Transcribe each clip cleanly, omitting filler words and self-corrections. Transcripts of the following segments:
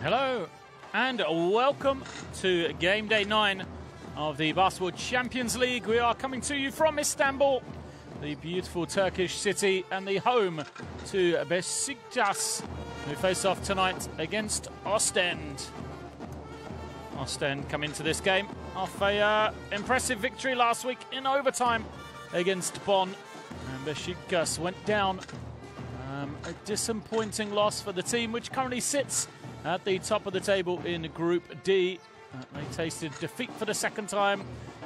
Hello and welcome to game day 9 of the Basketball Champions League. We are coming to you from Istanbul, the beautiful Turkish city and the home to Besiktas, who face off tonight against Oostende. Oostende come into this game off a impressive victory last week in overtime against Bonn. And Besiktas went down. A disappointing loss for the team, which currently sits at the top of the table in Group D. They tasted defeat for the second time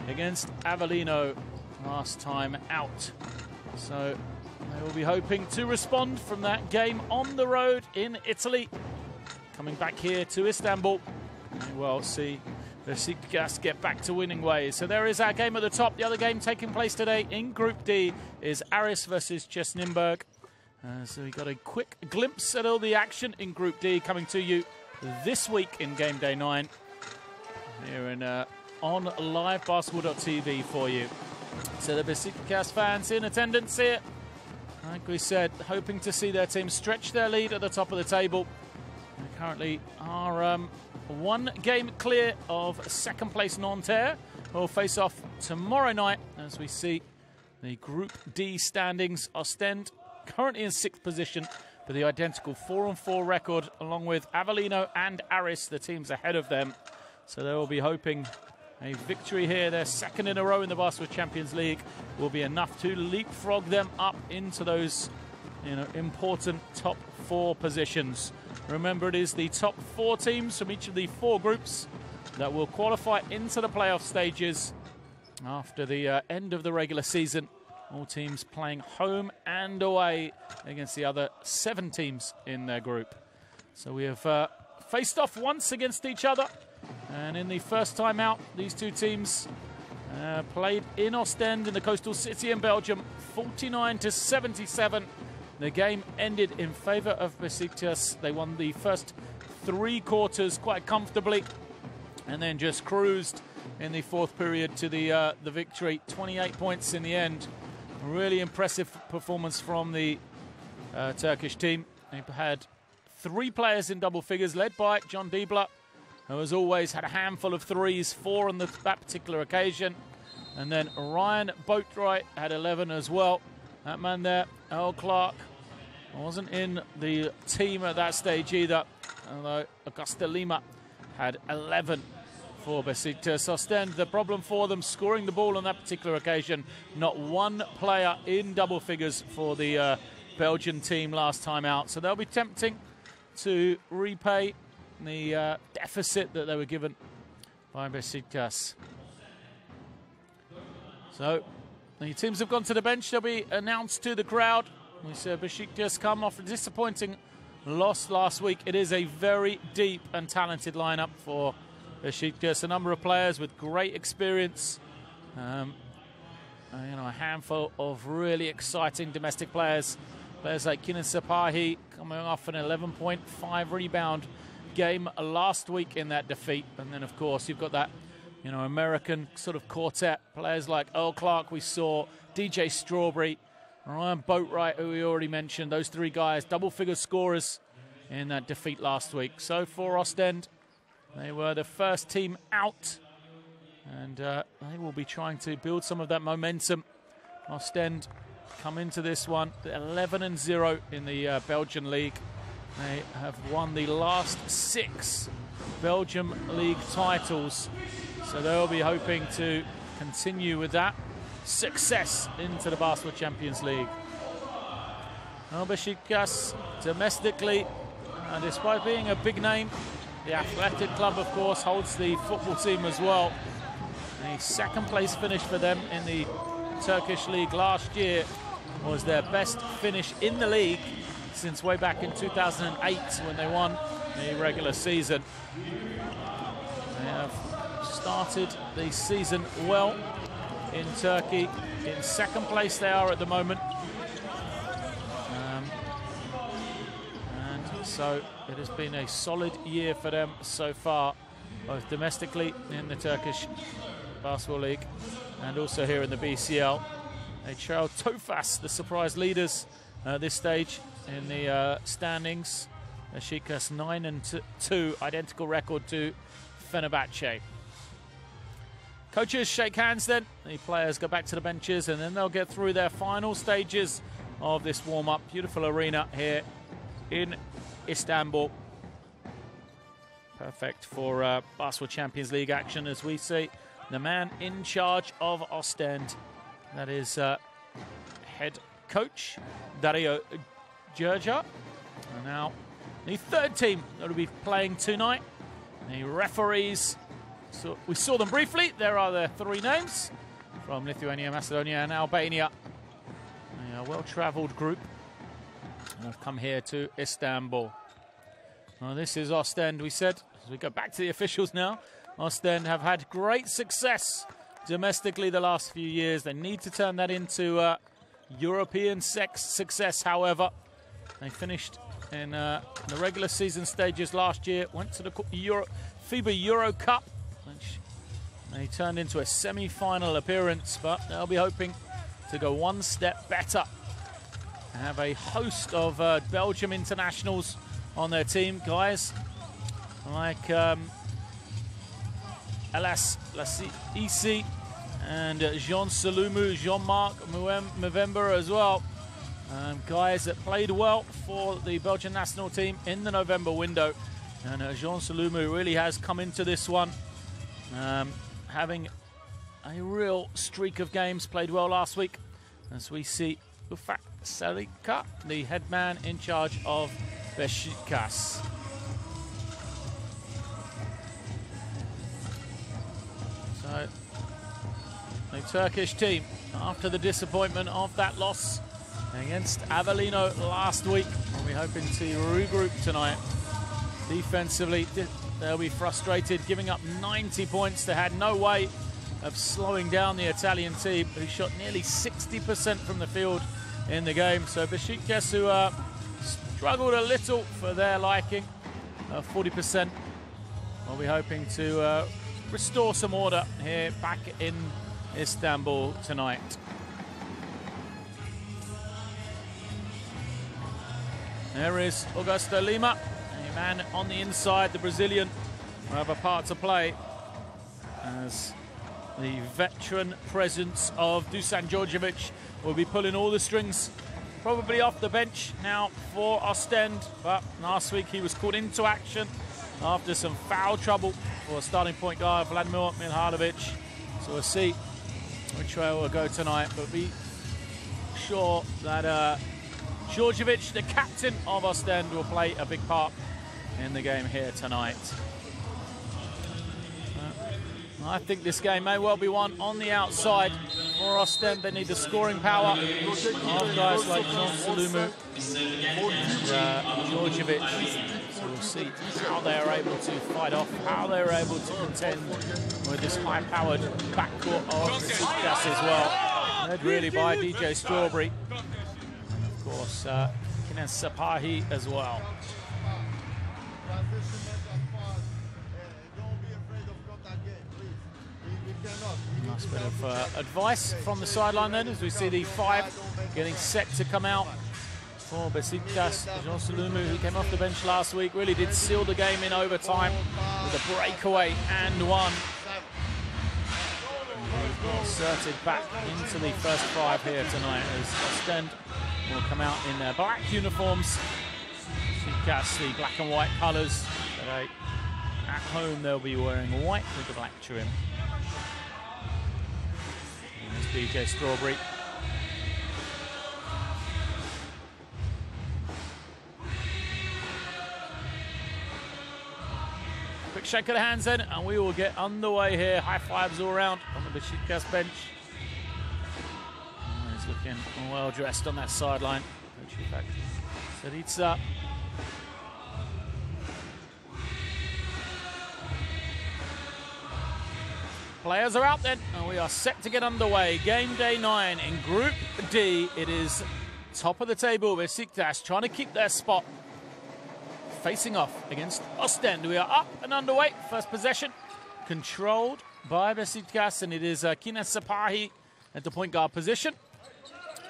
against Avellino last time out. So they will be hoping to respond from that game on the road in Italy. Coming back here to Istanbul, we will see Besiktas get back to winning ways. So there is our game at the top. The other game taking place today in Group D is Aris versus Chesnimberg. So we got a quick glimpse at all the action in Group D coming to you this week in Game Day 9 here in on livebasketball.tv for you. So the Besiktas fans in attendance here, like we said, hoping to see their team stretch their lead at the top of the table. They currently are one game clear of second place Nanterre, who will face off tomorrow night as we see the Group D standings. Oostende currently in 6th position with the identical 4-4 record, along with Avellino and Aris, the teams ahead of them. So they will be hoping a victory here, their second in a row in the Basketball Champions League, will be enough to leapfrog them up into those, important top 4 positions. Remember, it is the top 4 teams from each of the 4 groups that will qualify into the playoff stages after the end of the regular season. All teams playing home and away against the other 7 teams in their group. So we have faced off once against each other. And in the first time out, these two teams played in Oostende in the coastal city in Belgium, 49-77. The game ended in favour of Besiktas. They won the first 3 quarters quite comfortably and then just cruised in the 4th period to the victory. 28 points in the end. Really impressive performance from the Turkish team. They had 3 players in double figures, led by John Diebler, who as always had a handful of threes, 4 on that particular occasion. And then Ryan Boatwright had 11 as well. That man there, Earl Clark, wasn't in the team at that stage either, although Augusta Lima had 11 for Besiktas. Oostende, the problem for them, scoring the ball on that particular occasion. Not one player in double figures for the Belgian team last time out. So they'll be tempting to repay the deficit that they were given by Besiktas. So the teams have gone to the bench. They'll be announced to the crowd. We saw Besiktas come off a disappointing loss last week. It is a very deep and talented lineup for Besiktas. A number of players with great experience. A handful of really exciting domestic players. Players like Kinan Sapahi coming off an 11.5 rebound game last week in that defeat. And then, of course, you've got that, American sort of quartet. Players like Earl Clark we saw, DJ Strawberry, Ryan Boatwright, who we already mentioned. Those 3 guys, double-figure scorers in that defeat last week. So for Oostende, they were the first team out, and they will be trying to build some of that momentum. Oostende come into this one 11-0 in the Belgian league. They have won the last 6 Belgium league titles, so they'll be hoping to continue with that success into the Basketball Champions League. Besiktas domestically, despite being a big name, the Athletic Club, of course, holds the football team as well. A 2nd place finish for them in the Turkish league last year was their best finish in the league since way back in 2008 when they won the regular season. They have started the season well in Turkey. In 2nd place they are at the moment. So it has been a solid year for them so far, both domestically in the Turkish Basketball League and also here in the BCL. They trailed Tofas, the surprise leaders, this stage in the standings. Besiktas 9-2, identical record to Fenerbahce. Coaches shake hands then. The players go back to the benches and then they'll get through their final stages of this warm-up. Beautiful arena here in Istanbul. Perfect for Basketball Champions League action, as we see. The man in charge of Oostende, that is head coach Dario Gerja. And now the third team that will be playing tonight. The referees, so we saw them briefly. There are the three names from Lithuania, Macedonia and Albania. A well-travelled group and have come here to Istanbul. Well, this is Oostende, we said. As we go back to the officials now, Oostende have had great success domestically the last few years. They need to turn that into European success, however. They finished in the regular season stages last year, went to the FIBA Euro Cup, which they turned into a semi-final appearance, but they'll be hoping to go one step better. They have a host of Belgium internationals on their team, guys like Alas Lassi and Jean Salumu, Jean-Marc Movember as well. Guys that played well for the Belgian national team in the November window. And Jean Salumu really has come into this one having a real streak of games, played well last week. As we see Ufak Sarika, the head man in charge of Besiktas. So, the Turkish team, after the disappointment of that loss against Avellino last week, will be hoping to regroup tonight. Defensively, they'll be frustrated, giving up 90 points. They had no way of slowing down the Italian team, who shot nearly 60% from the field in the game. So Besiktas, who struggled a little for their liking, 40%, will be hoping to restore some order here back in Istanbul tonight. There is Augusto Lima, a man on the inside, the Brazilian, will have a part to play as the veteran presence of Dusan Djordjevic will be pulling all the strings, probably off the bench now for Oostende. But last week he was called into action after some foul trouble for starting point guard Vladimir Mihajlovic. So we'll see which way we'll go tonight, but be sure that Djordjevic, the captain of Oostende, will play a big part in the game here tonight. I think this game may well be won on the outside for Oostende. They need the scoring power of guys like Jean Salumu and Djordjevic. So we'll see how they are able to fight off, how they're able to contend with this high-powered backcourt of Besiktas as well. Led really by DJ Strawberry. And of course, Kinan Sapahi as well. Nice bit of advice from the sideline then, as we see the five getting set to come out for Besiktas. Jean Salumu, who came off the bench last week, really did seal the game in overtime with a breakaway and one. Inserted back into the first five here tonight as Oostende will come out in their black uniforms. Besiktas, the black and white colours. At home they'll be wearing white with the black trim. There's DJ Strawberry. Quick shake of the hands then, and we will get underway here. High fives all around on the Besiktas bench. Oh, he's looking well dressed on that sideline. Saritsa. Players are out then, and we are set to get underway. Game day 9 in Group D. It is top of the table. Besiktas trying to keep their spot, facing off against Oostende. We are up and underway. First possession controlled by Besiktas, and it is Kinan Sapahi at the point guard position.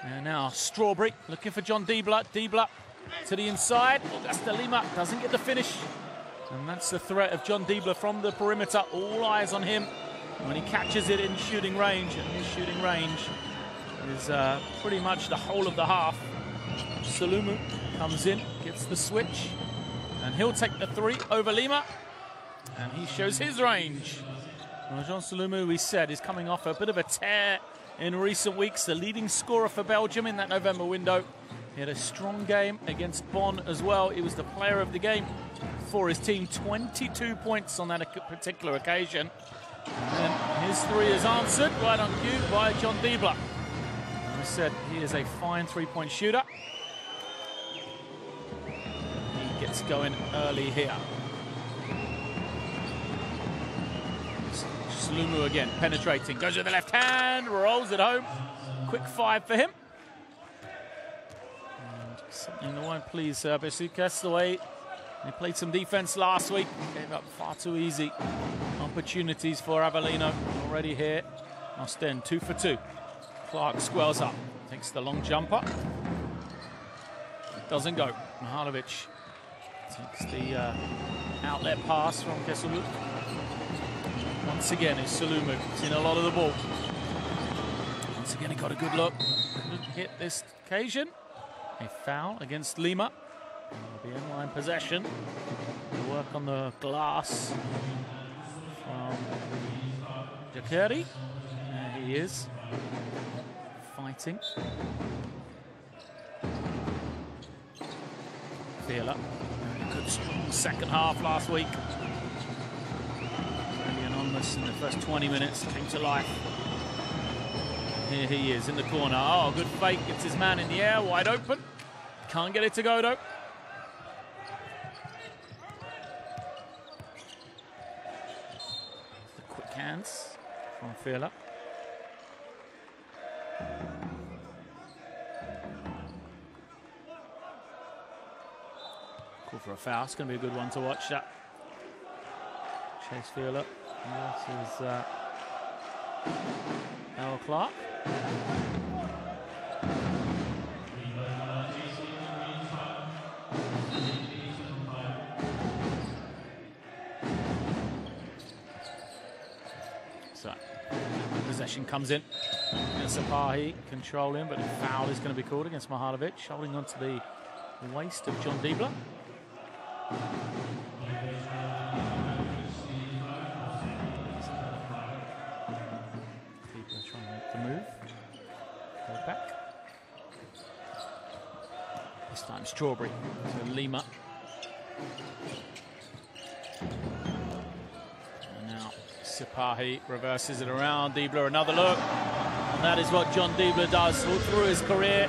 And now Strawberry looking for John Diebler. Diebler to the inside. Augusta Lima doesn't get the finish. And that's the threat of John Diebler from the perimeter. All eyes on him. When he catches it in shooting range, and his shooting range is pretty much the whole of the half. Salomu comes in, gets the switch, and he'll take the three over Lima. And he shows his range. Well, Jean Salomu, we said, is coming off a bit of a tear in recent weeks. The leading scorer for Belgium in that November window. He had a strong game against Bonn as well. He was the player of the game for his team. 22 points on that particular occasion. And then his three is answered right on cue by John Diebler. As I said, he is a fine three-point shooter. He gets going early here. Salomu again, penetrating, goes with the left hand, rolls it home. Quick five for him. And something that won't please Besiktas, the way they played some defense last week. Gave up far too easy opportunities for Avellino. Already here. Oostende 2 for 2. Clark squares up, takes the long jumper. Doesn't go. Mihalovic takes the outlet pass from Keseluk. Once again, is Salomu. Seen a lot of the ball. Once again, he got a good look. Couldn't hit this occasion. A foul against Lima. It'll be inline possession. We'll work on the glass from Jakeri. There he is. Fighting. Feeler. Good strong second half last week. In the first 20 minutes, came to life. Here he is in the corner. Oh, good fake. Gets his man in the air, wide open. Can't get it to go, though. The quick hands from Feeler. Call for a foul. It's going to be a good one to watch, that. Chase Feeler. This is Al Clark. So, possession comes in. Sapahi controlling, but a foul is going to be called against Mihalovic, holding on to the waist of John Diebler. Back. This time Strawberry to Lima. And now Sapahi reverses it around. Diebler, another look. And that is what John Diebler does all through his career.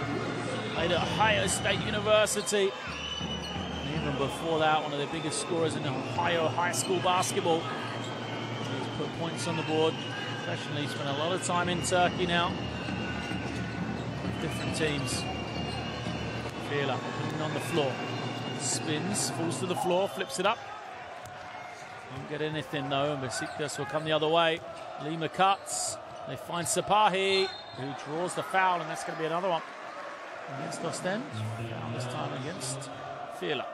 Played at Ohio State University. And even before that, one of the biggest scorers in Ohio high school basketball. He's put points on the board. Professionally, spent a lot of time in Turkey now. Different teams. Feeler on the floor. Spins, falls to the floor, flips it up. Don't get anything though, and Besiktas will come the other way. Lima cuts. They find Sapahi, who draws the foul, and that's going to be another one against Oostende. Foul this time against Feeler.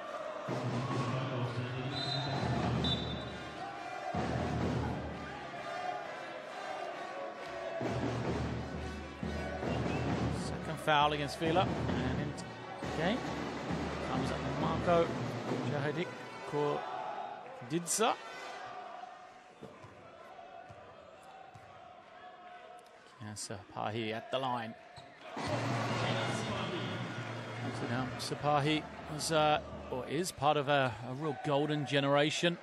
Foul against Feeler, and into the game comes up Marco Jahadik Didsa. Sapahi at the line. So now Sapahi was, or is part of a real golden generation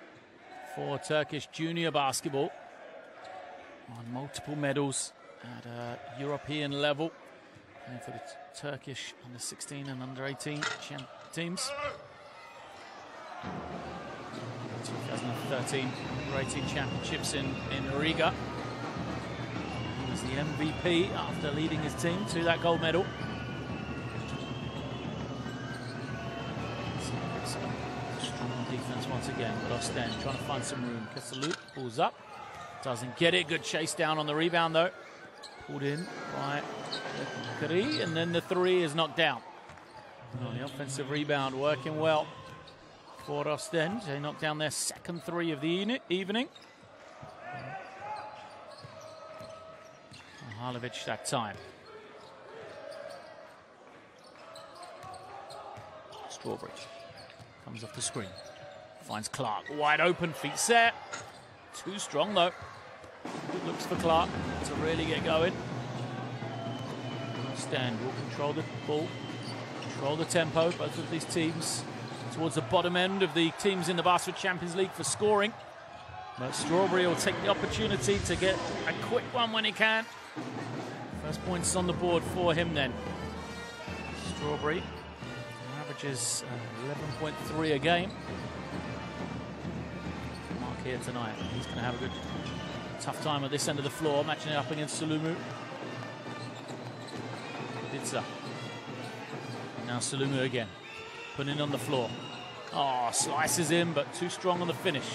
for Turkish junior basketball. Won multiple medals at a European level. And for the Turkish under-16 and under-18 teams. 2013 under-18 championships in Riga. He was the MVP after leading his team to that gold medal. Strong defense once again, but Oostende trying to find some room. Keseluk pulls up, doesn't get it. Good chase down on the rebound though. Pulled in by Kari, and then the three is knocked down. Oh, the offensive rebound working well for Oostende. They knocked down their second three of the evening. Mihalovic that time. Strawberry comes off the screen. Finds Clark. Wide open, feet set. Too strong though. Good looks for Clark to really get going. Oostende will control the ball, control the tempo. Both of these teams towards the bottom end of the teams in the Basketball Champions League for scoring. But Strawberry will take the opportunity to get a quick one when he can. First points on the board for him then. Strawberry averages 11.3 a game. Mark here tonight. He's going to have a good, tough time at this end of the floor, matching it up against Sulumu. It's up. Now Sulumu again, putting it on the floor. Oh, slices in, but too strong on the finish.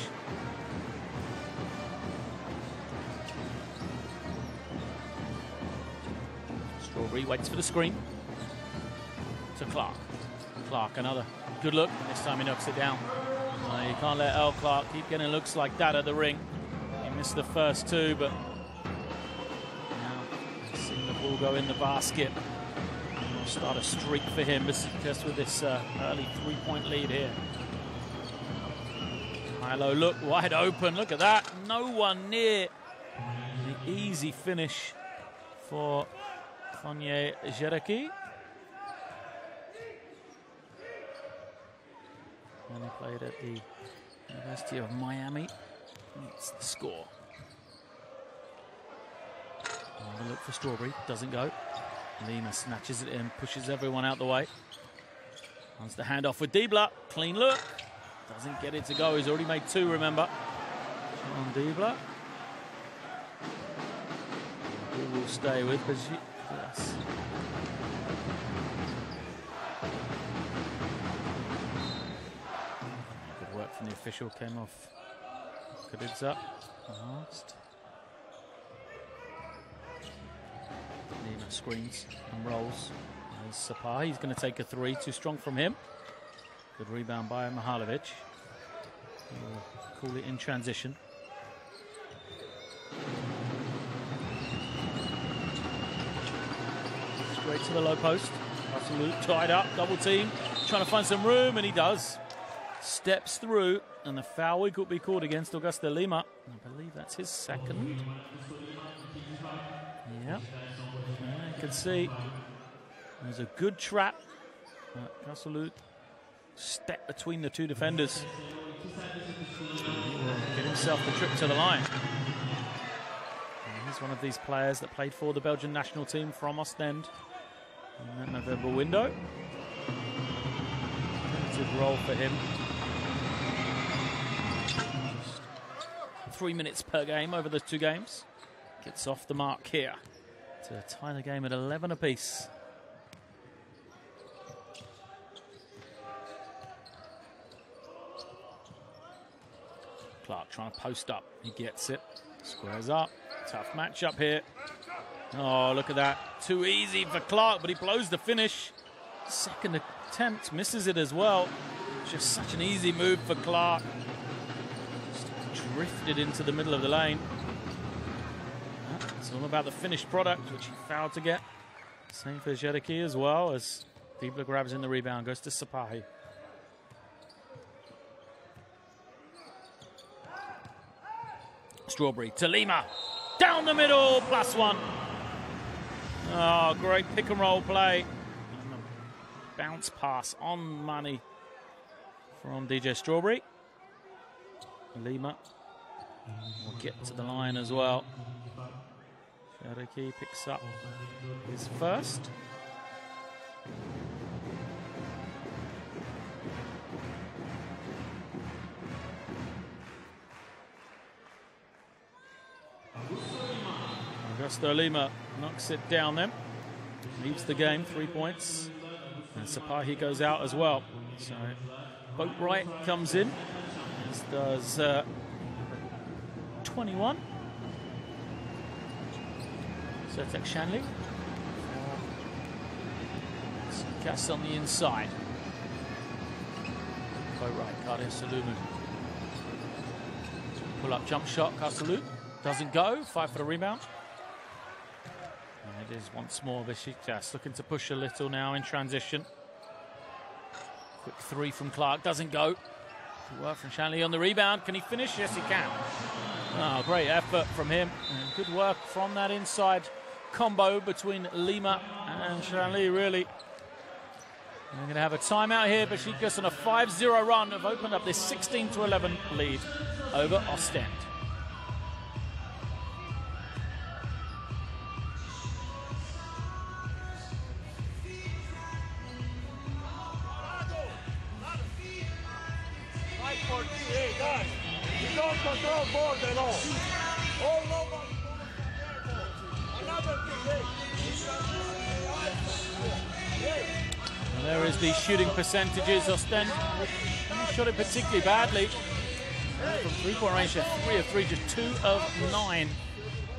Strawberry waits for the screen. To Clark. Clark, another good look. This time he knocks it down. You can't let Earl Clark keep getting looks like that at the ring. He missed the first two, but now seeing the ball go in the basket. We'll start a streak for him just with this early three-point lead here. High-low look, wide open. Look at that. No one near. The easy finish for Fonye Jereki. And he played at the University of Miami. That's the score. Another look for Strawberry. Doesn't go. Lima snatches it in, pushes everyone out the way. Wants the handoff with Diebler. Clean look. Doesn't get it to go. He's already made two, remember. On Diebler. Who will stay with Besiktas. Good work from the official. Came off Kadidza. Last. Lima screens and rolls. There's Sapar. He's going to take a three. Too strong from him. Good rebound by Mihalovic. He'll call it in transition. Straight to the low post. Absolute tied up, double team. Trying to find some room, and he does. Steps through, and the foul will be called against Augusto Lima. I believe that's his second. Yeah. You can see there's a good trap. Gasolut step between the two defenders. Get himself the trip to the line. And he's one of these players that played for the Belgian national team from Oostende in that November window. Limited role for him. Just 3 minutes per game over the two games. Gets off the mark here to tie the game at 11 apiece. Clark trying to post up. He gets it. Squares up. Tough matchup here. Oh, look at that. Too easy for Clark, but he blows the finish. Second attempt. Misses it as well. Just such an easy move for Clark. Just drifted into the middle of the lane. It's all about the finished product, which he failed to get. Same for Jereki as well, as Diebler grabs in the rebound. Goes to Sapahi. Strawberry to Lima. Down the middle, +1. Oh, great pick and roll play. And a bounce pass on money from DJ Strawberry. Lima will get to the line as well. Jereki picks up his first. Augusto Lima knocks it down then. Leaves the game, 3 points. And Sapahi goes out as well. So Boatwright comes in. As does 21. Sertek Shanley. Besiktas on the inside. Go right, Kadir Salumu. Pull up jump shot, Kasalu. Doesn't go, fight for the rebound. And it is once more Besiktas looking to push a little now in transition. Quick three from Clark, doesn't go. Good work from Shanley on the rebound. Can he finish? Yes, he can. Oh, great effort from him. And good work from that inside combo between Lima and Shanley, really. We're going to have a timeout here. Besiktas on a 5-0 run have opened up this 16-11 lead over Oostende. Hey guys, you don't control ball at all. All nobody another thing, And there is the shooting percentages. Oostende shot it particularly badly. From three-point range, 3 of 3, just 2 of 9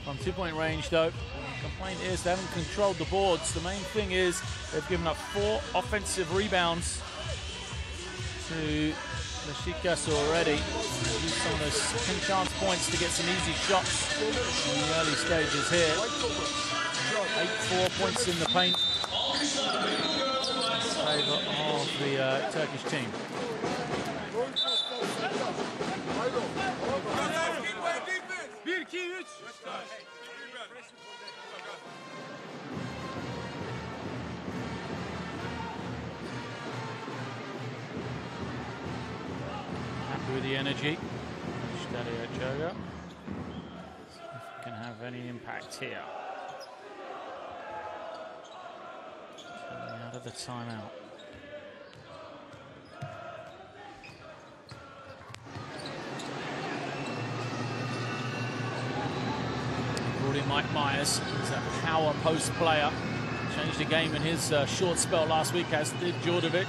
from two-point range though. The complaint is they haven't controlled the boards. The main thing is they've given up 4 offensive rebounds to Besiktas already. Use some of those second chance points to get some easy shots in the early stages here. 8-4 points in the paint in favour of the Turkish team. Happy with the energy. Joga. See if we can have any impact here. Coming out of the timeout. Brought in Mike Myers. He's a power post player. Changed the game in his short spell last week, as did Djordjevic.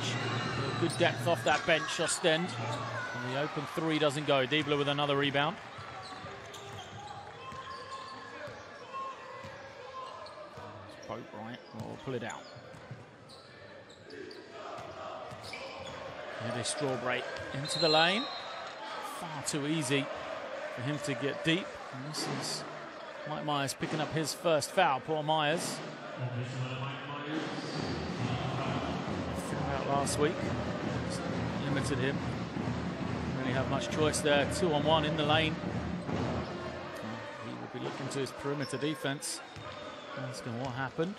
Good depth off that bench, Oostende. And the open three doesn't go. Diebler with another rebound. Pope right, we'll pull it out. Eddie Strawberry into the lane. Far too easy for him to get deep. And this is Mike Myers picking up his first foul. Poor Myers. Threw out last week. Limited him. Didn't really have much choice there. 2-on-1 in the lane. He will be looking to his perimeter defense. Asking what happened.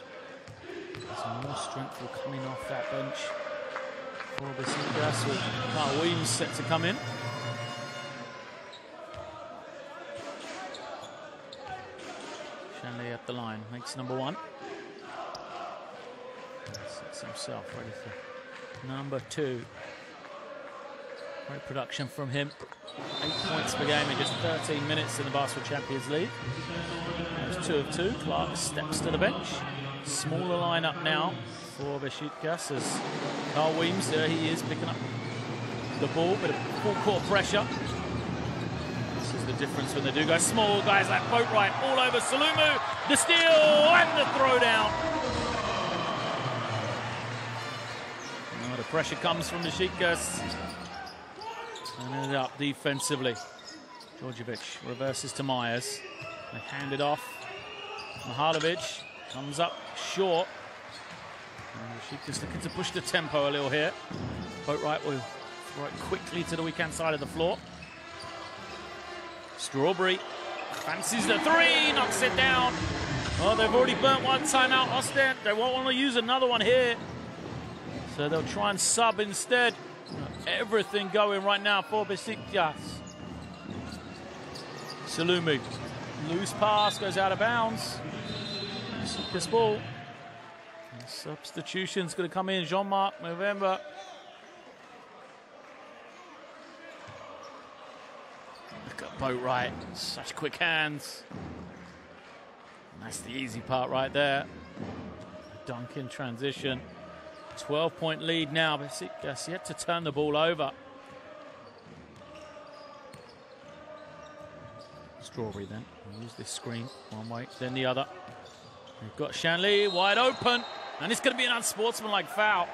Some more strength will coming off that bench for Besiktas, with Carl Williams set to come in. Shanley at the line, makes number 1. Sets himself ready for number 2. Great production from him. 8 points per game in just 13 minutes in the Basketball Champions League. There's 2 of 2. Clark steps to the bench. Smaller lineup now for Besiktas as Carl Weems, there he is picking up the ball, bit of full court pressure. This is the difference when they do go small. Guys like Boatwright all over Salumu, the steal and the throwdown. Oh, the pressure comes from Besiktas and ended up defensively. Djordjevic reverses to Myers. They hand it off. Mihalovic comes up short. Besiktas looking to push the tempo a little here. Boatwright will throw it quickly to the weak-hand side of the floor. Strawberry fancies the 3, knocks it down. Oh, they've already burnt one timeout, Oostende. They won't want to use another one here. So they'll try and sub instead. Everything going right now for Besiktas. Salumu. Loose pass, goes out of bounds. Besiktas ball. And substitution's going to come in. Jean-Marc November. Look at Boatwright. Such quick hands. And that's the easy part right there. Dunk in transition. 12-point lead now. Besiktas yet to turn the ball over. Strawberry then. We'll use this screen one way, then the other. We've got Shanley wide open. And it's going to be an unsportsmanlike foul.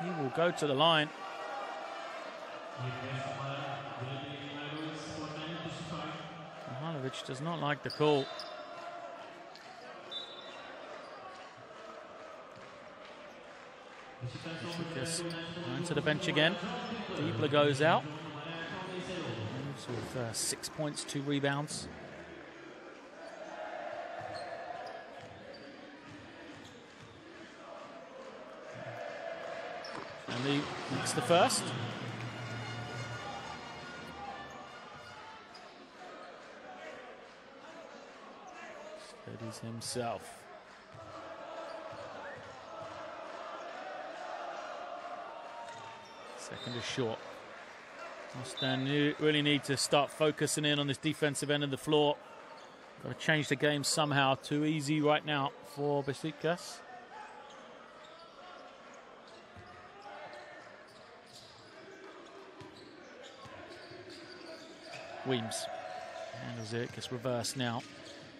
He will go to the line. Mihailovic does not like the call. Besiktas going to the bench again. Diebler goes out. Moves with 6 points, 2 rebounds. And he makes the first. Steadies himself. Second is short. Oostende really need to start focusing in on this defensive end of the floor. Got to change the game somehow. Too easy right now for Besiktas. Weems handles it, gets reversed now.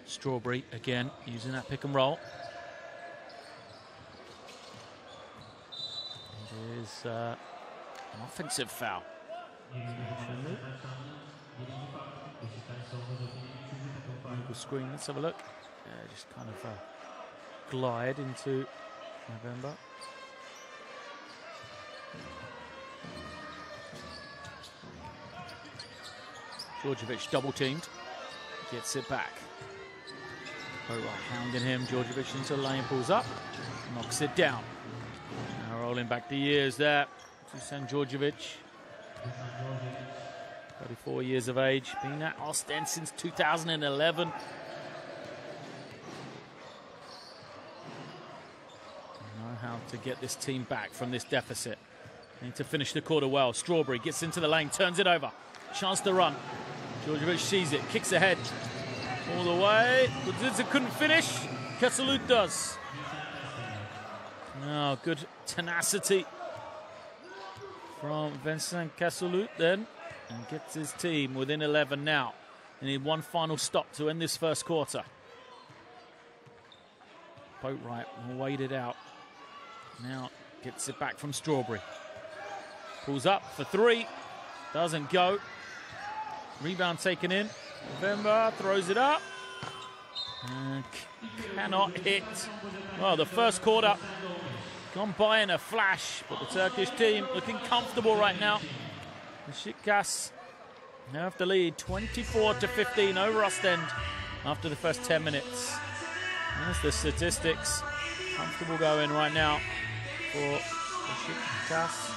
Strawberry again using that pick and roll. It is an offensive foul. Screen, let's have a look. Yeah, just kind of glide into November. Djordjevic double teamed, gets it back. Right, hounding him. Djordjevic into the lane, pulls up, knocks it down. Now rolling back the years there. Dusan Djordjevic, 34 years of age, been at Oostende since 2011. Know how to get this team back from this deficit. Need to finish the quarter well. Strawberry gets into the lane, turns it over. Chance to run. Djordjevic sees it, kicks ahead. All the way. Gudzica couldn't finish. Kesalut does. Oh, good tenacity from Vincent Kesalut then. And gets his team within 11 now. They need one final stop to end this first quarter. Boatwright will wait it out. Now gets it back from Strawberry. Pulls up for 3. Doesn't go. Rebound taken in. November throws it up. And cannot hit. Well, the first quarter gone by in a flash, but the Turkish team looking comfortable right now. Besiktas have the lead 24-15 over Oostende after the first 10 minutes. There's the statistics. Comfortable going right now for Besiktas.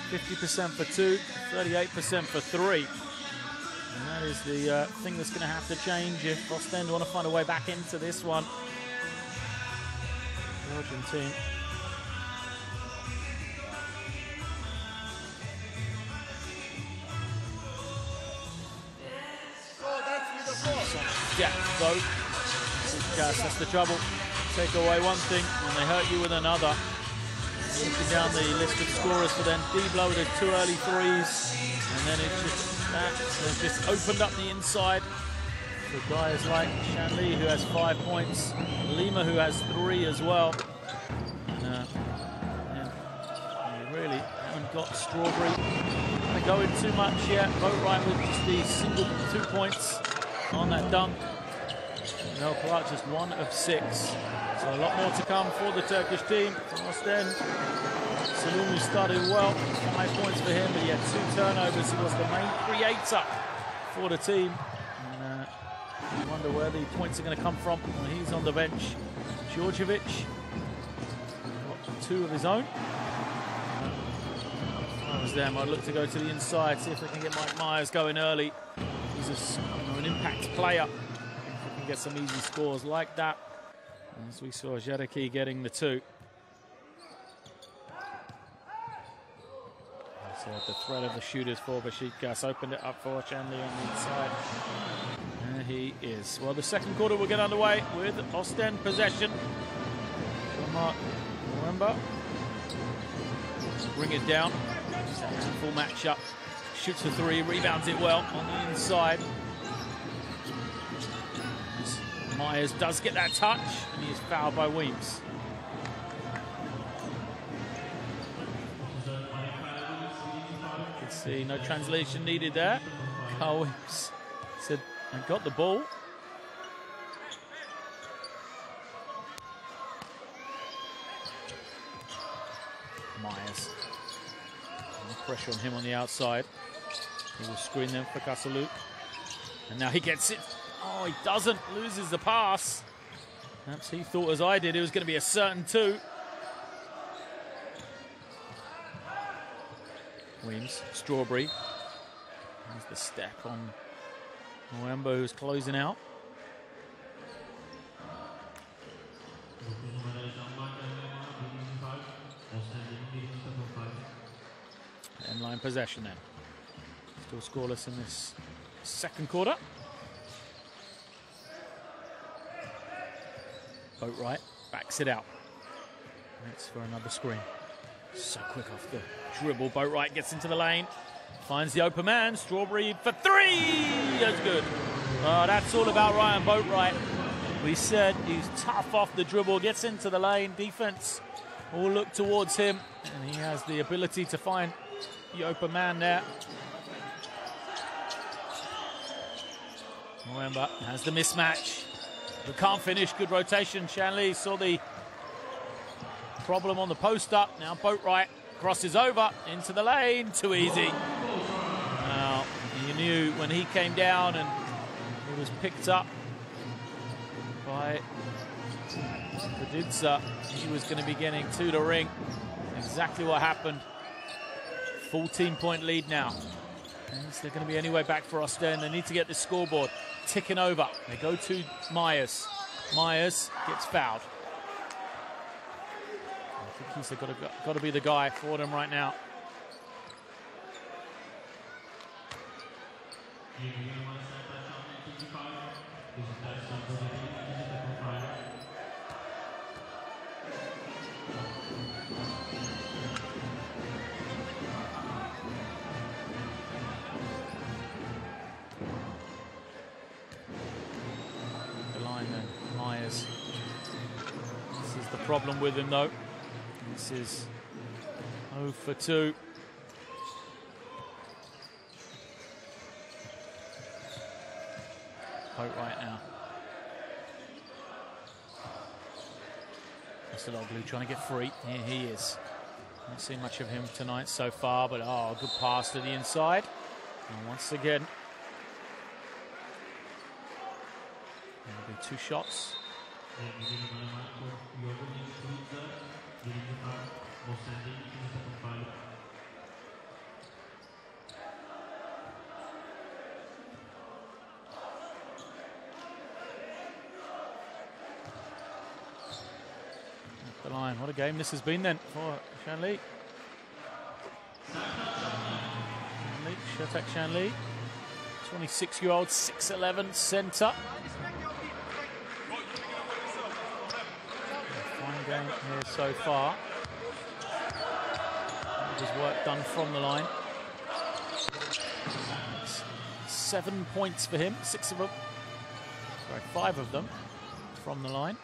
50% for 2, 38% for 3. And that is the thing that's going to have to change if Oostende want to find a way back into this one. Belgian team. Jack, though. That's the trouble. Take away one thing and they hurt you with another. Looking down the list of scorers for them, Diebler with the 2 early threes, and then it's just opened up the inside for guys like Shanli, who has 5 points, Lima, who has 3 as well. And they really haven't got Strawberry going too much yet. Boatwright with just the single 2 points on that dunk. Mel Clark just 1 of 6. So a lot more to come for the Turkish team from Oostende. Salumi started well, 5 points for him, but he had 2 turnovers. He was the main creator for the team. And you wonder where the points are going to come from when he's on the bench. Djordjevic got 2 of his own. If I was them, I'd look to go to the inside, see if they can get Mike Myers going early. He's an impact player. If we can get some easy scores like that. As we saw Jereki getting the 2. So the threat of the shooters for Besiktas opened it up for Shanli on the inside. There he is. Well, the second quarter will get underway with Oostende possession. Remember, bring it down. Full matchup. Shoots for 3, rebounds it well on the inside. Myers does get that touch, and he is fouled by Weems. You can see no translation needed there. Carl Weems said, "I got the ball." Myers. No pressure on him on the outside. He will screen them for Kasaluk. And now he gets it. Oh, he doesn't. Loses the pass. Perhaps he thought, as I did, it was going to be a certain two. Weems, Strawberry. There's the step on Mwembo, who's closing out. End-line possession then. Still scoreless in this second quarter. Boatwright backs it out. It's for another screen. So quick off the dribble. Boatwright gets into the lane. Finds the open man. Strawberry for three. That's good. Oh, that's all about Ryan Boatwright. We said he's tough off the dribble. Gets into the lane. Defense all look towards him. And he has the ability to find the open man there. Mwemba has the mismatch. But can't finish. Good rotation. Shanley saw the problem on the post up. Now Boatwright crosses over into the lane. Too easy. Now, you knew when he came down and he was picked up by Kadidza, he was going to be getting to the ring. Exactly what happened. 14-point lead now. Is there going to be any way back for Oostende? They need to get this scoreboard ticking over. They go to Myers. Myers gets fouled. I think he's got to be the guy for them right now. The line then, Myers. This is the problem with him though. This is 0 for 2. Boatwright now. Kasaloglu trying to get free. Here he is. Not seen much of him tonight so far, but oh, good pass to the inside. And once again, there'll be 2 shots. The line. What a game this has been then for Shanley. Shatak Shanley, 26-year-old, 6'11", centre. Fine game here so far. There's work done from the line. 7 points for him, 5 of them from the line.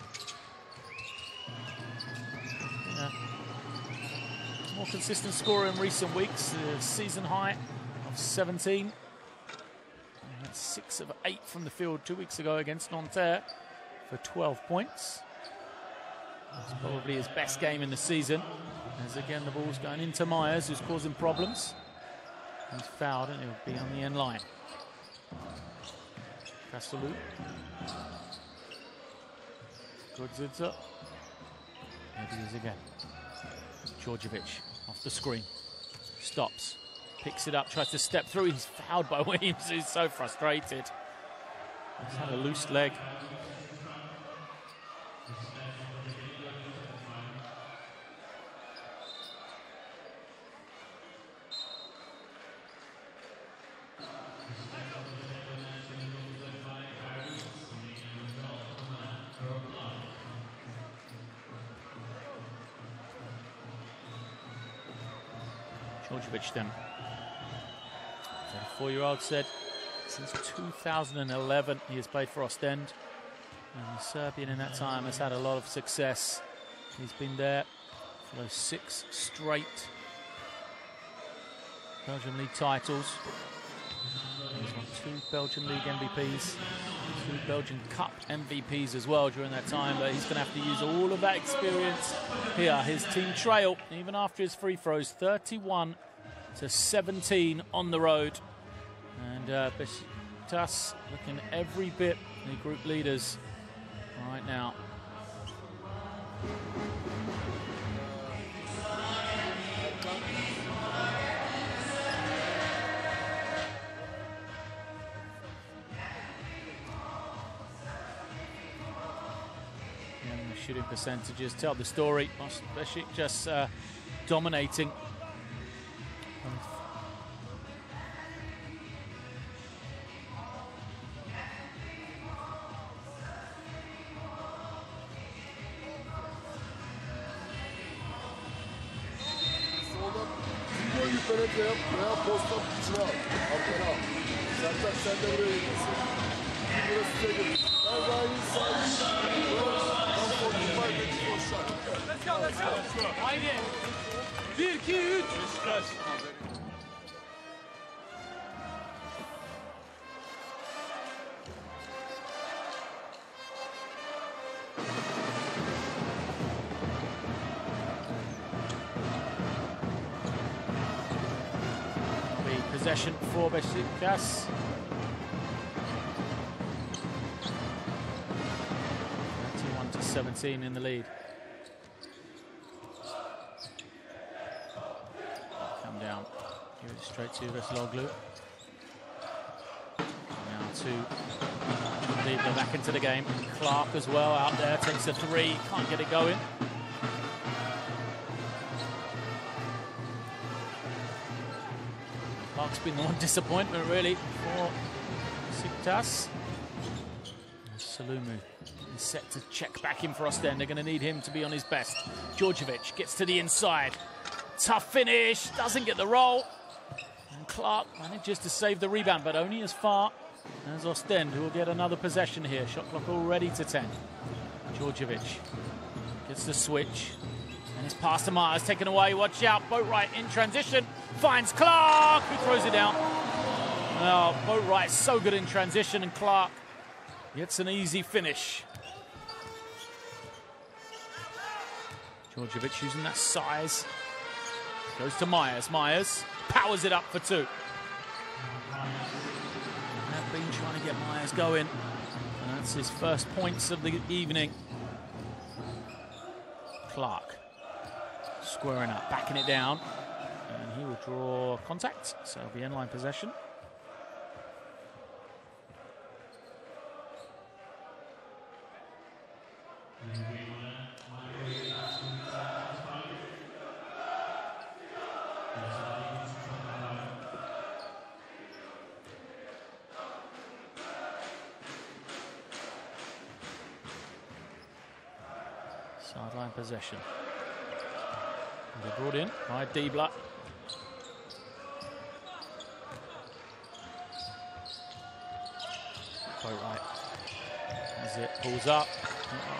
More consistent scorer in recent weeks, season high of 17. And that's 6 of 8 from the field 2 weeks ago against Nanterre for 12 points. That's probably his best game in the season. As again the ball's going into Myers, who's causing problems. He's fouled and he'll be on the end line. Kasaluk. Godzidza. There he is again. Djordjevic off the screen. Stops. Picks it up, tries to step through. He's fouled by Weems, who's so frustrated. He's had a loose leg. Djordjevic then. 34-year-old said since 2011 he has played for Oostende. And the Serbian in that time has had a lot of success. He's been there for those 6 straight Belgian League titles. He's won 2 Belgian League MVPs, 2 Belgian Cup MVPs as well during that time, but he's going to have to use all of that experience here. His team trail, even after his free throws, 31-17 on the road. And Besiktas looking every bit the group leaders right now. Shooting percentages tell the story. Besiktas just dominating. Let's go. Haydi. 1, 2, 3. Besiktas. Possession for Besiktas. 21-17 in the lead. Come down, give it straight to Vesloglu. Now to Liebler back into the game. Clark as well out there, takes a 3, can't get it going. Clark's been the one disappointment really for Besiktas. Salumu is set to check back in for Oostende. They're going to need him to be on his best. Djordjevic gets to the inside. Tough finish, doesn't get the roll. And Clark manages to save the rebound, but only as far as Oostende, who will get another possession here. Shot clock already to 10. Djordjevic gets the switch. And it's past to Myers, taken away. Watch out, Boatwright in transition. Finds Clark, who throws it down. Oh, Boatwright so good in transition, and Clark gets an easy finish. Djordjevic using that size. Goes to Myers. Myers powers it up for 2. They've been trying to get Myers going. And that's his first points of the evening. Clark squaring up, backing it down. And he will draw contact, so it'll be end line possession. Sideline possession. And they're brought in by Diebler. Boatwright as it pulls up.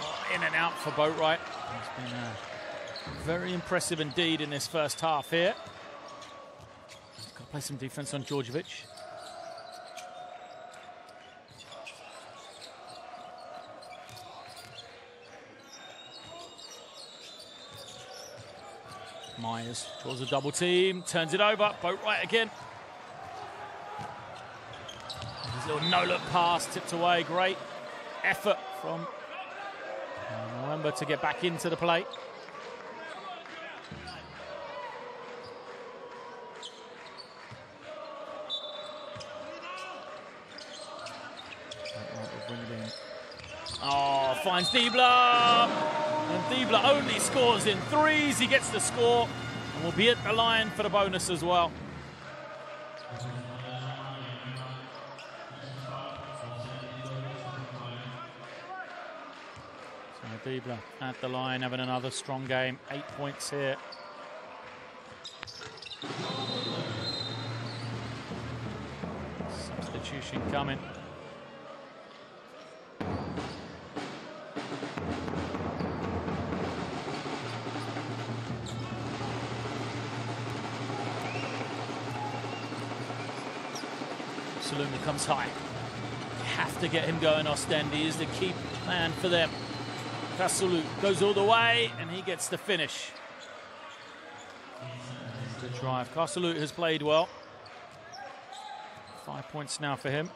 Oh, in and out for Boatwright. It's been very impressive indeed in this first half here. He's got to play some defense on Djordjevic. Myers draws a double team, turns it over, Boatwright again. His little no-look pass tipped away, great effort from November to get back into the play. Oh, finds Diebler! And Diebler only scores in 3s. He gets the score and will be at the line for the bonus as well. So Diebler at the line, having another strong game. 8 points here. Substitution coming. Saluma comes high. Have to get him going, Oostende. He is the key man for them. Kassulu goes all the way, and he gets the finish. Good drive. Kassulu has played well. 5 points now for him.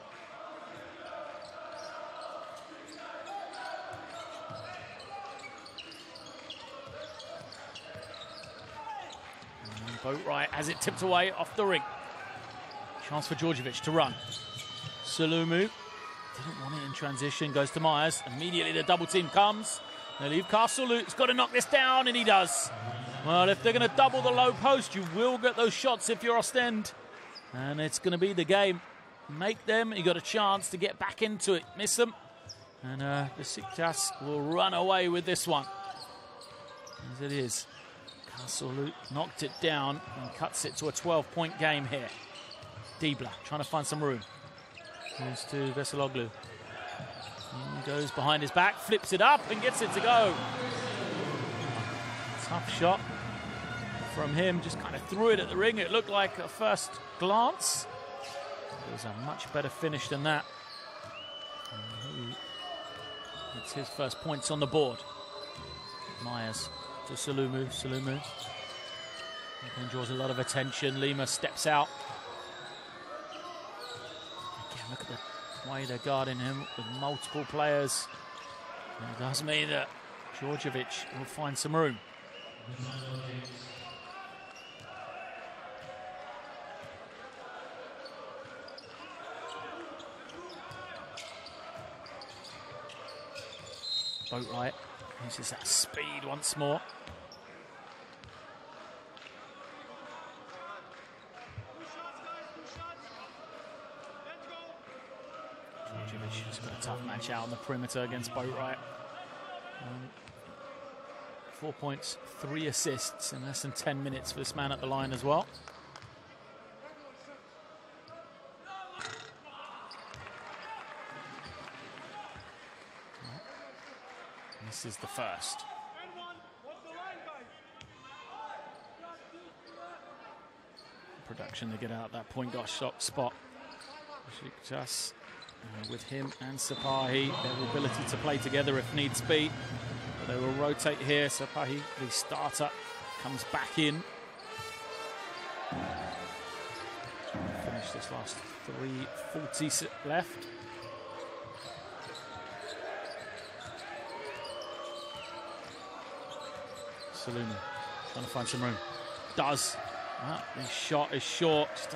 Boatwright has it tipped away off the ring. Chance for Djordjevic to run. Saluma didn't want it in transition, goes to Myers. Immediately the double team comes. They leave Kassulu. He's got to knock this down, and he does. Well, if they're going to double the low post, you will get those shots if you're Oostende. And it's going to be the game. Make them. You got a chance to get back into it. Miss them. And Besiktas will run away with this one. As it is. Kassulu knocked it down and cuts it to a 12-point game here. Diebler trying to find some room. Goes to Veseloglu. He goes behind his back, flips it up and gets it to go. Tough shot from him. Just kind of threw it at the ring. It looked like a first glance. It was a much better finish than that. It's his first points on the board. Myers to Saluma. Saluma again draws a lot of attention. Lima steps out. Again, look at the way they're guarding him with multiple players. And it does mean that Djordjevic will find some room. Boatwright uses that speed once more. Djordjevic has got a tough match out on the perimeter against Boatwright. 4 points, 3 assists in less than 10 minutes for this man at the line as well. This is the first. Production to get out that point guard shot spot. Besiktas with him and Sapahi, their ability to play together if needs be. But they will rotate here. Sapahi, the starter, comes back in. Finish this last 3:40 left. Saluma trying to find some room. Does. His shot is short. Just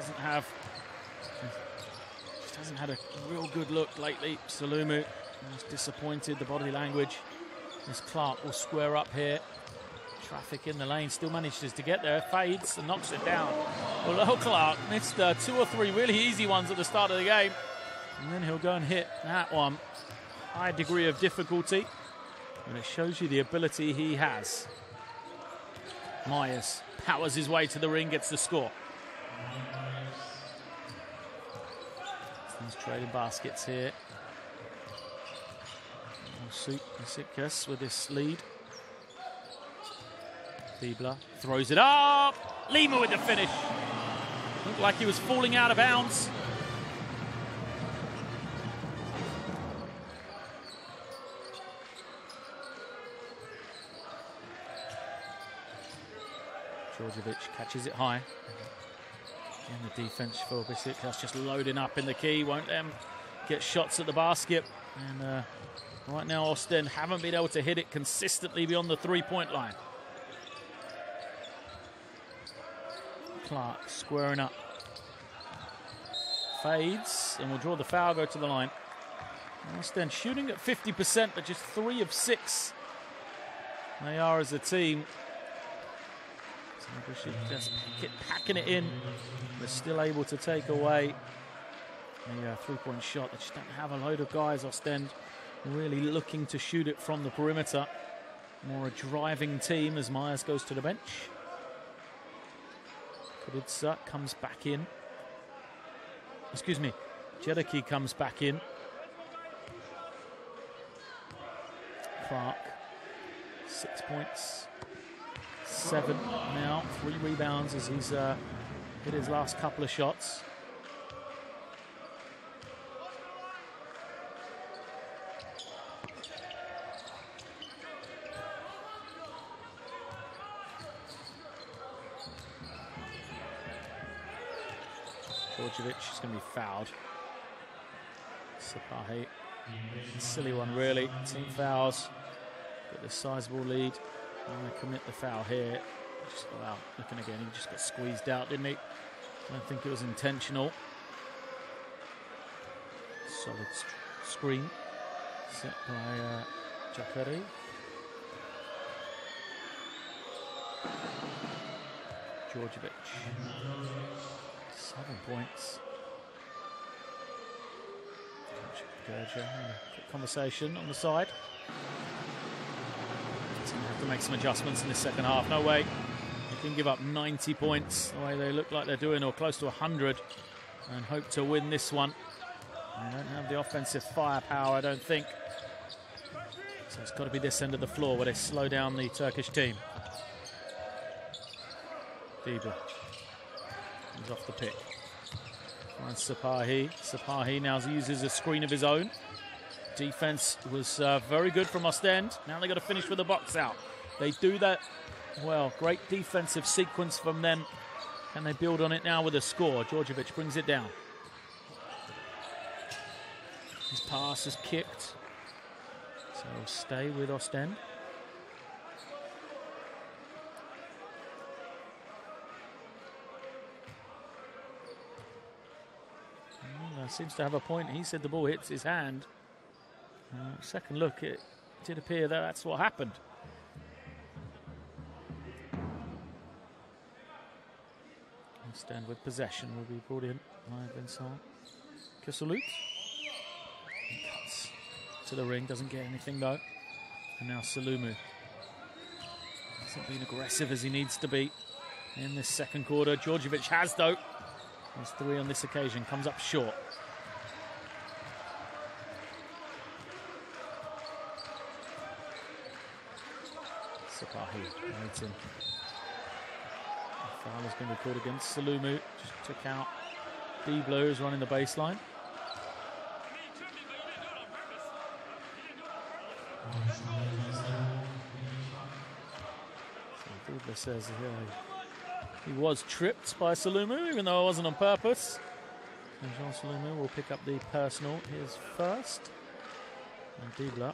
hasn't had a real good look lately. Saluma was disappointed. The body language. As Clark will square up here. Traffic in the lane. Still manages to get there. Fades and knocks it down. Well, Clark missed 2 or 3 really easy ones at the start of the game. And then he'll go and hit that one. High degree of difficulty. And it shows you the ability he has. Myers powers his way to the ring, gets the score. He's trading baskets here. Besiktas with this lead. Diebler throws it up. Lima with the finish. Looked like he was falling out of bounds. Djordjevic catches it high. And the defense for Besiktas just loading up in the key. Won't get shots at the basket. And right now Oostende haven't been able to hit it consistently beyond the 3-point line. Clark squaring up. Fades and will draw the foul, go to the line. Oostende shooting at 50%, but just 3 of 6. They are as a team. Just packing it in, but still able to take away a 3-point shot. They just don't have a load of guys, Oostende, really looking to shoot it from the perimeter. More a driving team as Myers goes to the bench. Kuditsa comes back in. Excuse me, Jedaki comes back in. Clark, 6 points. 7 now, 3 rebounds as he's hit his last couple of shots. Djordjevic is going to be fouled. Sapahi, silly one really. Team fouls, got this sizable lead. I'm going to commit the foul here. Just got out. Looking again, he just got squeezed out, didn't he? I don't think it was intentional. Solid screen set by Jacare. Djordjevic, 7 points. Gerger, quick conversation on the side. He's going to have to make some adjustments in this second half. No way they can give up 90 points the way they look like they're doing, or close to 100, and hope to win this one. They don't have the offensive firepower, I don't think. So it's got to be this end of the floor where they slow down the Turkish team. Dibla. He's off the pick. Finds Sapahi. Sapahi now uses a screen of his own. Defense was very good from Oostende. Now they've got to finish with the box out. They do that well. Great defensive sequence from them. Can they build on it now with a score? Djordjevic brings it down. His pass is kicked. So he'll stay with Oostende. Seems to have a point. He said the ball hits his hand. Second look, it did appear that that's what happened. Oostende with possession will be brought in by Vincent Kisselut. He cuts to the ring, doesn't get anything though. And now Salumu hasn't been aggressive as he needs to be in this second quarter. Djordjevic has though. There's 3 on this occasion, comes up short. Sapahi waiting. The foul is going to be called against Salumu. Just took out Dibla, who's running the baseline. So Dibla says he was tripped by Salumu, even though it wasn't on purpose. And Jean Salumu will pick up the personal. Here's first. And Dibla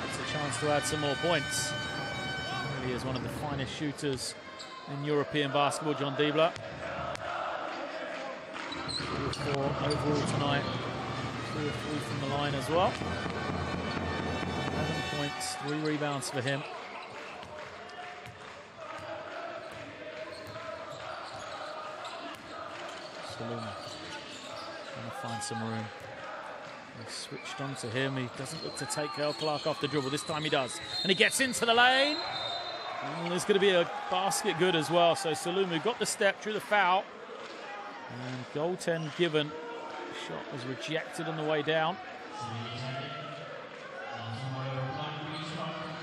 gets a chance to add some more points. He really is one of the finest shooters in European basketball, John Dibla. 3 or 4 overall tonight. 2 or 3 from the line as well. 11 points, 3 rebounds for him. Trying to find some room. He switched on to him. He doesn't look to take Earl Clark off the dribble. This time he does. And he gets into the lane. And there's going to be a basket good as well. So Salumu got the step, drew the foul. And goaltend given. The shot was rejected on the way down.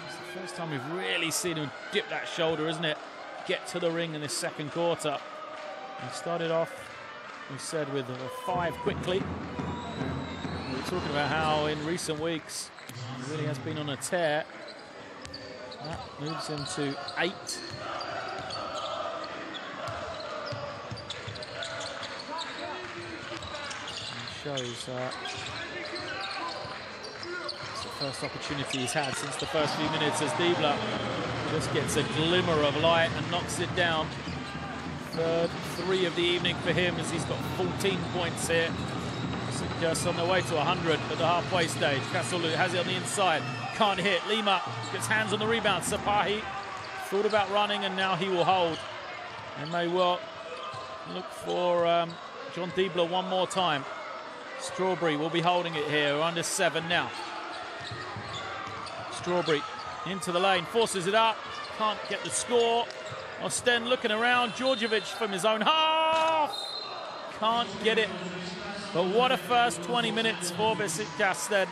It's the first time we've really seen him dip that shoulder, isn't it? Get to the ring in this second quarter. He started off, we said, with a 5 quickly. We were talking about how in recent weeks he really has been on a tear. That moves him to 8. And shows it's the first opportunity he's had since the first few minutes as Dibla just gets a glimmer of light and knocks it down. Third 3 of the evening for him as he's got 14 points here. Just on the way to 100 at the halfway stage. Kasulu has it on the inside. Can't hit. Lima gets hands on the rebound. Sapahi thought about running and now he will hold. And may well look for John Dibla one more time. Strawberry will be holding it here. We're under 7 now. Strawberry into the lane. Forces it up. Can't get the score. Oostende looking around. Djordjevic from his own half. Can't get it. But what a first 20 minutes for Besiktas then.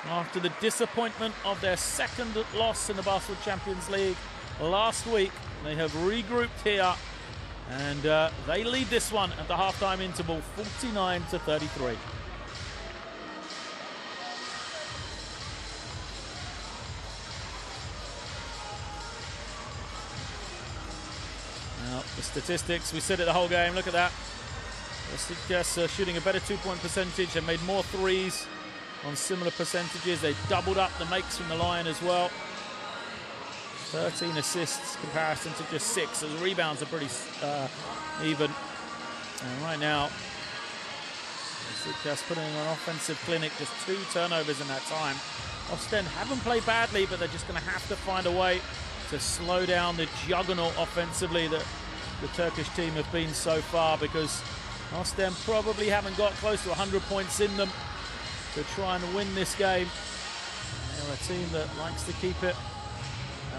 After the disappointment of their second loss in the Basketball Champions League last week, they have regrouped here. And they lead this one at the halftime interval, 49-33. Now, the statistics, we said it the whole game, look at that. Besiktas shooting a better 2-point percentage. They made more threes on similar percentages. They doubled up the makes from the line as well. 13 assists comparison to just 6. So the rebounds are pretty even. And right now, Besiktas putting on an offensive clinic, just 2 turnovers in that time. Oostende haven't played badly, but they're just going to have to find a way to slow down the juggernaut offensively that the Turkish team have been so far, because Oostende probably haven't got close to 100 points in them to try and win this game. They're a team that likes to keep it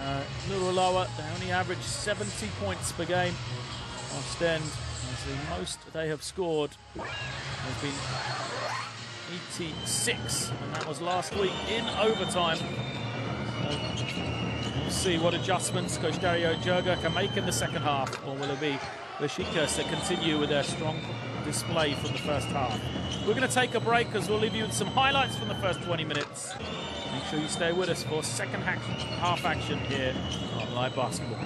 a little lower. They only average 70 points per game. Oostende, as the most they have scored has been 86, and that was last week in overtime. We'll see what adjustments Coach Dario Jurga can make in the second half, or will it be Besiktas that continue with their strong display from the first half. We're going to take a break as we'll leave you with some highlights from the first 20 minutes. Make sure you stay with us for second half action here on Live Basketball.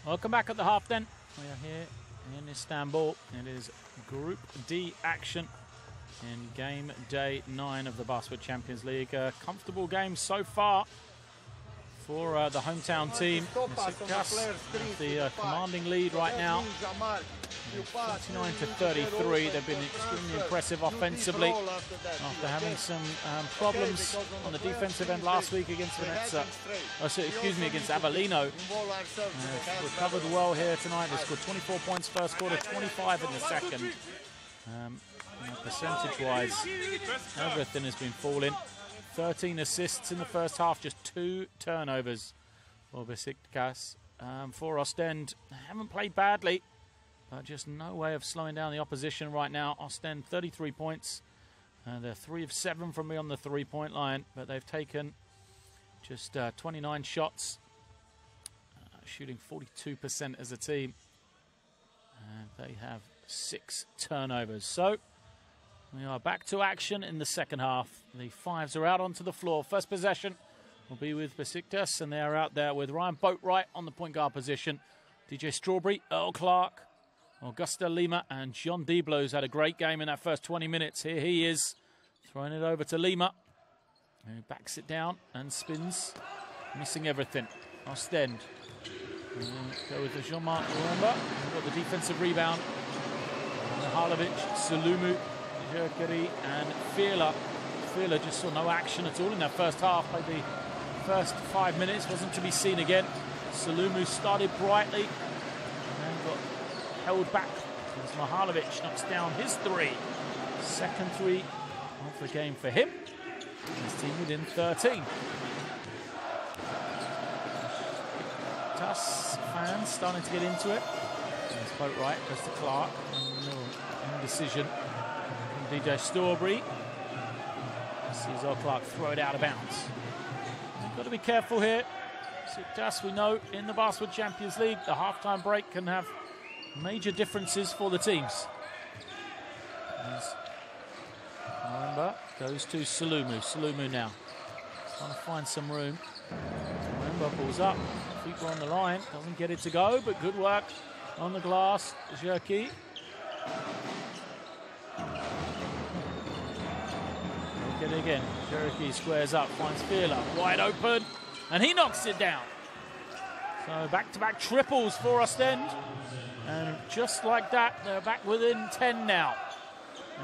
Welcome back at the half then. We are here in Istanbul. It is Group D action in game day 9 of the Basketball Champions League. A comfortable game so far for the hometown team. Besiktas, the commanding lead right now. 29-33. They've been extremely impressive offensively after having some problems on the defensive end last week against Venezia. Against Avellino. Recovered well here tonight. They scored 24 points first quarter, 25 in the second. Percentage-wise, everything has been falling. 13 assists in the first half, just 2 turnovers for Besiktas. For Oostende, haven't played badly, but just no way of slowing down the opposition right now. Oostende 33 points. They're 3 of 7 from beyond the three-point line, but they've taken just 29 shots, shooting 42% as a team. And they have 6 turnovers. So we are back to action in the second half. The Fives are out onto the floor. First possession will be with Besiktas, and they are out there with Ryan Boatwright on the point guard position. DJ Strawberry, Earl Clark, Augusta Lima, and John Diblo's had a great game in that first 20 minutes. Here he is, throwing it over to Lima, who backs it down and spins, missing everything. Oostende. Go with the Jean-Marc Remember. Got the defensive rebound. Mihalovic, Sulumu, Jerkeri, and Fila. Fila just saw no action at all in that first half. Played the first 5 minutes, wasn't to be seen again. Sulumu started brightly and got held back as Mihalovic knocks down his 3. Second 3 of the game for him. His team within 13. Besiktas fans starting to get into it. There's Boatwright, goes to Clark. Indecision. DJ Strawberry. Sees Earl Clark throw it out of bounds. You've got to be careful here. Besiktas, we know, in the Basketball Champions League, the halftime break can have major differences for the teams. Remember, goes to Sulumu. Sulumu now. Trying to find some room. Remember, pulls up. Feet are on the line. Doesn't get it to go, but good work on the glass. Jerky. Look at it again. Jerky squares up, finds Fila. Wide open, and he knocks it down. So back-to-back triples for Oostende. And just like that, they're back within 10 now.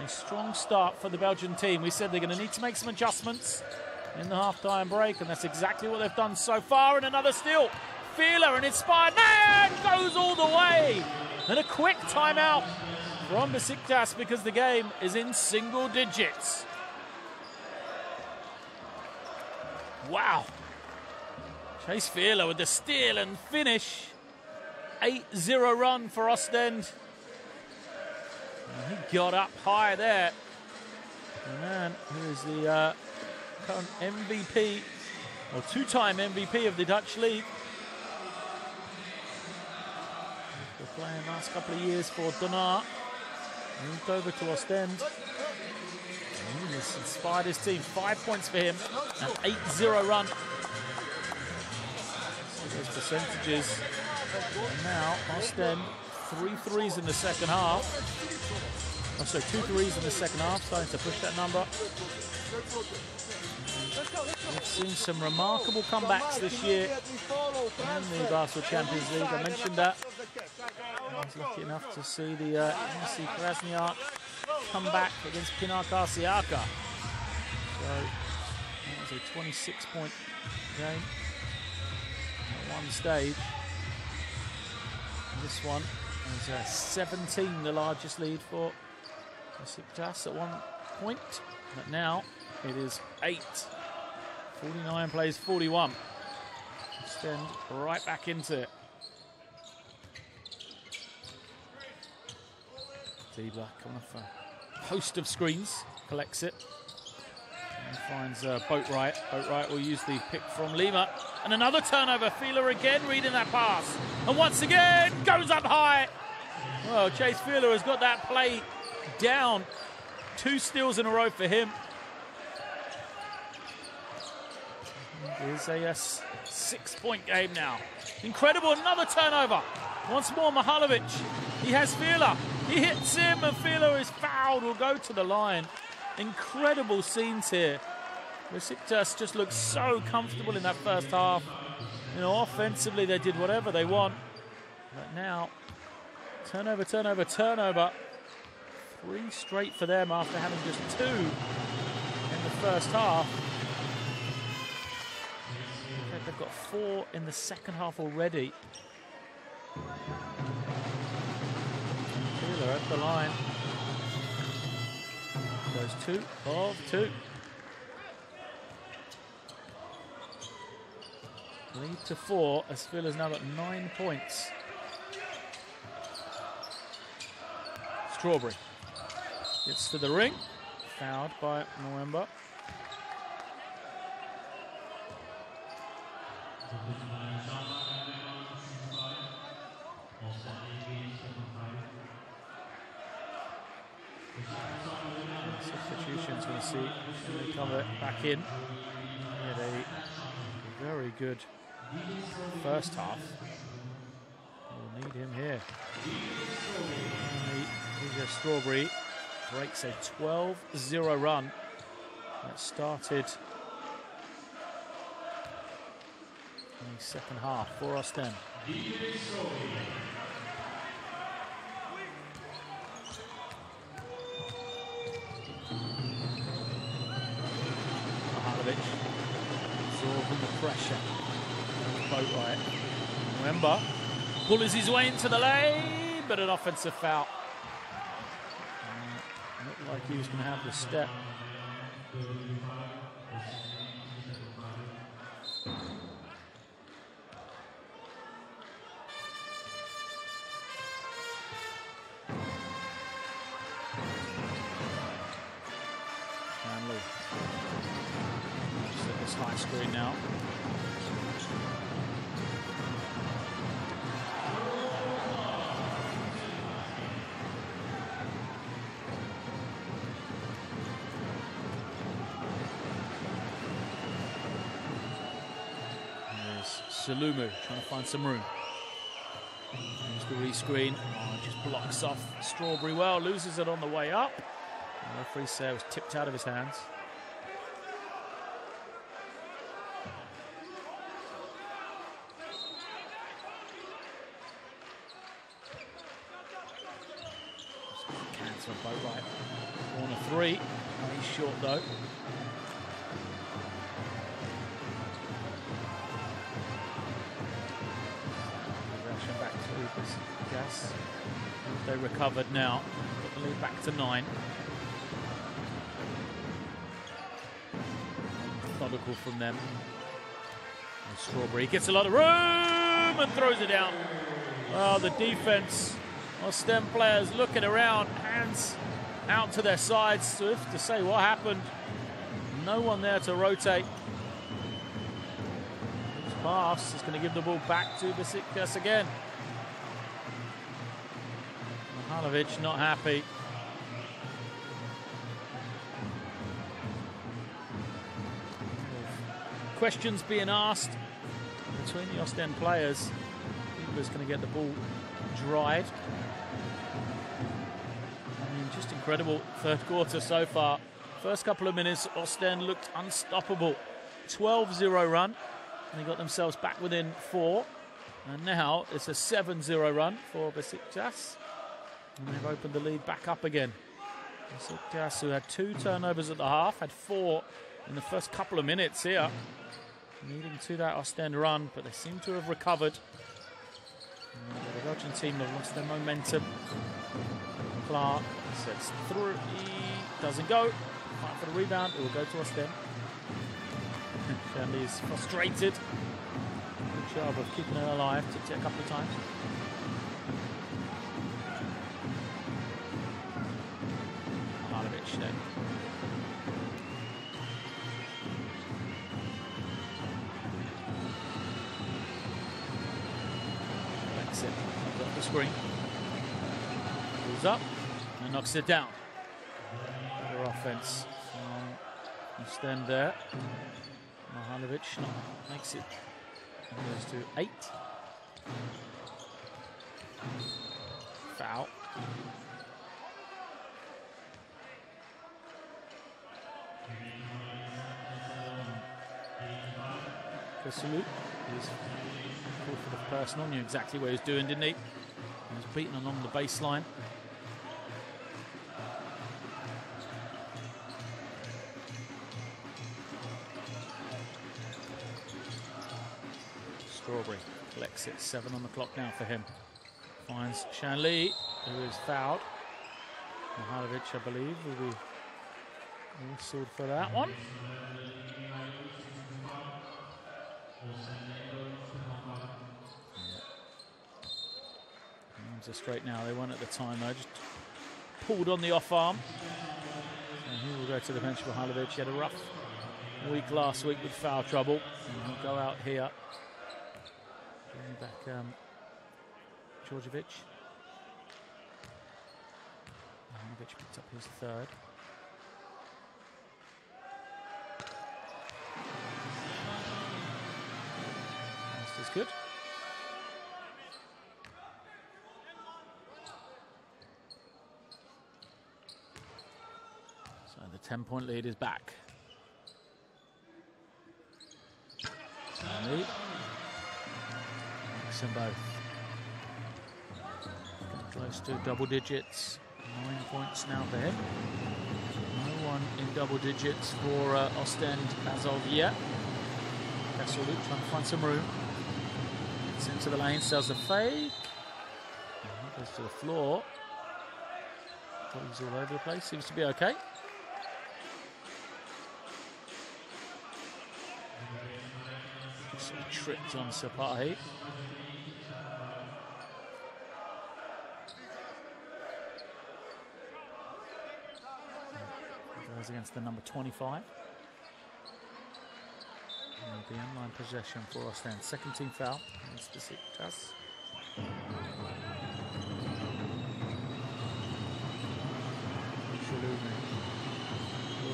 A strong start for the Belgian team. We said they're going to need to make some adjustments in the half-time break, and that's exactly what they've done so far. And another steal. Fila, an inspired man, goes all the way. And a quick timeout from Besiktas because the game is in single digits. Wow. Chase Fila with the steal and finish. 8-0 run for Oostende. And he got up high there. The man who is the current MVP, or two-time MVP of the Dutch League. Been playing the last couple of years for Donar. Moved over to Oostende. He's inspired his team. 5 points for him. An 8-0 run. See those percentages. And now Oostende 3 threes in the second half. Oh, sorry, 2 threes in the second half. Starting to push that number. We've seen some remarkable comebacks this year in the Basketball Champions League. I mentioned that. I was lucky enough to see the MC Krasniak come back against Pinar Karsiaka. So that was a 26-point game at one stage. And this one is 17, the largest lead for Besiktas at 1 point. But now it is 8. 49 plays 41. Extend right back into it. Diebler coming off a host of screens, collects it, and finds Boatwright. Boatwright will use the pick from Lima. And another turnover. Fila again reading that pass. And once again, goes up high. Well, Chase Fila has got that play down. 2 steals in a row for him. It is a 6-point game now. Incredible, another turnover. Once more, Mihalovic. He has Fila. He hits him, and Fila is fouled. Will go to the line. Incredible scenes here. Besiktas just looked so comfortable in that first half. You know, offensively they did whatever they want. But now, turnover, turnover, turnover. 3 straight for them after having just 2 in the first half. In fact, they've got 4 in the second half already. Taylor at the line. Goes 2 of 2. Lead to 4 as Villa's now got 9 points. Strawberry gets to the ring, fouled by Moemba. Substitutions, we'll see. Can they come back in? He had a very good first half. We'll need him here. Strawberry breaks a 12-0 run that started in the second half for Oostende. Mihalovic absorbing the pressure. Boat right. Moemba pulls his way into the lane, but an offensive foul. Looked like he was going to have the step. Hanley. Just at this high screen now. Zalumu trying to find some room. There's the re-screen. Oh, just blocks off Strawberry well, loses it on the way up. The referee said it was tipped out of his hands. Cancel boat right. Corner 3. He's short though. Yes, they recovered now. Put the lead back to 9. Methodical from them. And Strawberry gets a lot of room and throws it down. Oh, the defense. Oostende players looking around, hands out to their sides. Swift to say what happened. No one there to rotate. This pass is going to give the ball back to Besiktas again. Mihalovic not happy. Questions being asked between the Oostende players. Who's going to get the ball dried? I mean, just incredible third quarter so far. First couple of minutes, Oostende looked unstoppable. 12-0 run, and they got themselves back within 4. And now it's a 7-0 run for Besiktas. And they've opened the lead back up again. Besiktas, who had 2 turnovers at the half, had 4 in the first couple of minutes here. Needing to that Oostende run, but they seem to have recovered. The Belgian team have lost their momentum. Clark sets through. He doesn't go. Fight for the rebound. It will go to Oostende. Shanley is frustrated. Good job of keeping it alive. Tipped it a couple of times. Then. That's it. Got the screen. Pulls up and knocks it down. Better offense from Oostende there. Mihalovic makes it. Goes to 8. Foul. Kasulu is called for the personal. Knew exactly what he was doing, didn't he? He was beaten along the baseline. Strawberry collects it. 7 on the clock now for him. Finds Shanley, who is fouled. Mihalovic, I believe, will be whistled for that one. Arms are straight now. They weren't at the time though. Just pulled on the off arm. And he will go to the bench for Mihalovic. He had a rough week last week with foul trouble. And he'll go out here. Bring back Djordjevic. Mihalovic picked up his third. This is good. So the 10-point lead is back. Lead. Mix them both. Close to double digits. 9 points now for him. No one in double digits for Oostende as of yet. Kasulu trying to find some room. Gets into the lane, sells the fake. Goes to the floor. He's all over the place. Seems to be okay. Tripped on Sapahi. Goes against the number 25. And the end-line possession for Oostende. Second team foul against Besiktas.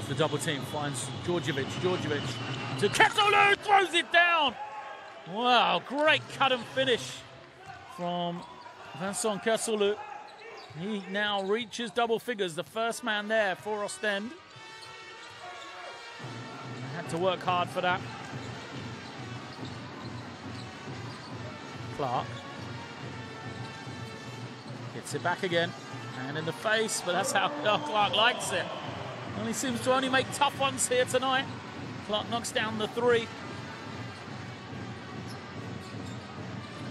The double team finds Djordjevic. Djordjevic to Kasulu, throws it down. Wow, great cut and finish from Vincent Kasulu. He now reaches double figures, the first man there for Oostende. Had to work hard for that. Clark gets it back again, and in the face, but that's how Clark likes it. Only seems to only make tough ones here tonight. Clark knocks down the 3.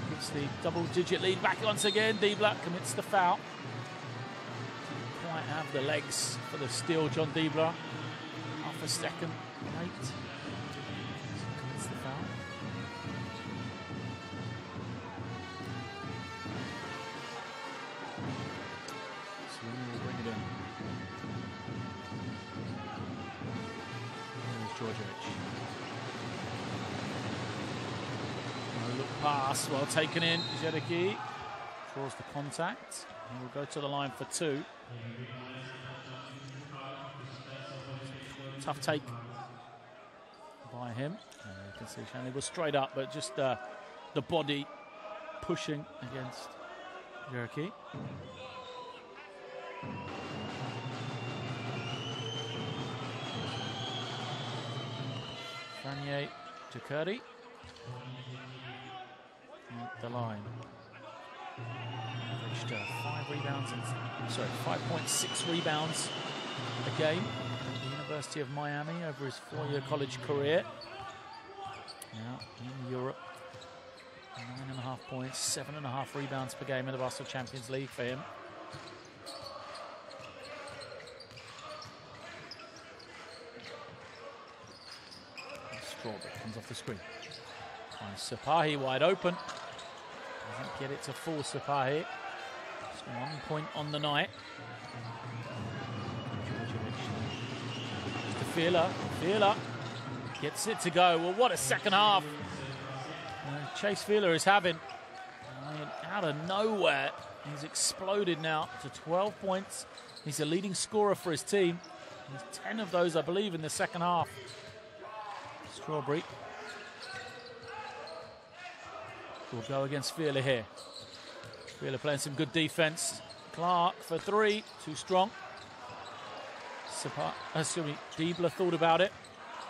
Gives the double-digit lead back once again. Diebler commits the foul. Didn't quite have the legs for the steal, John Diebler. Half a second late. Commits the foul. Sweeney will bring it in. Djordjevic. No look pass, well taken in. Zedeki draws the contact. He will go to the line for 2. Tough take by him. You can see Shanley was straight up, but just the body pushing against Zedeki. Vanier to Curdy. At the line. Averaged 5.6 rebounds a game at the University of Miami over his 4-year college career. Now in Europe, 9.5 points, 7.5 rebounds per game in the Basketball Champions League for him. Strawberry comes off the screen. Finds Sapahi wide open. Doesn't get it to full Sapahi. Just 1 point on the night. Just to Feeler gets it to go. Well, what a second half. Chase Feeler is having. Out of nowhere, he's exploded now to 12 points. He's the leading scorer for his team. He's 10 of those, I believe, in the second half. Strawberry. will go against Fila here. Fila playing some good defense. Clark for three, too strong. Diebler thought about it.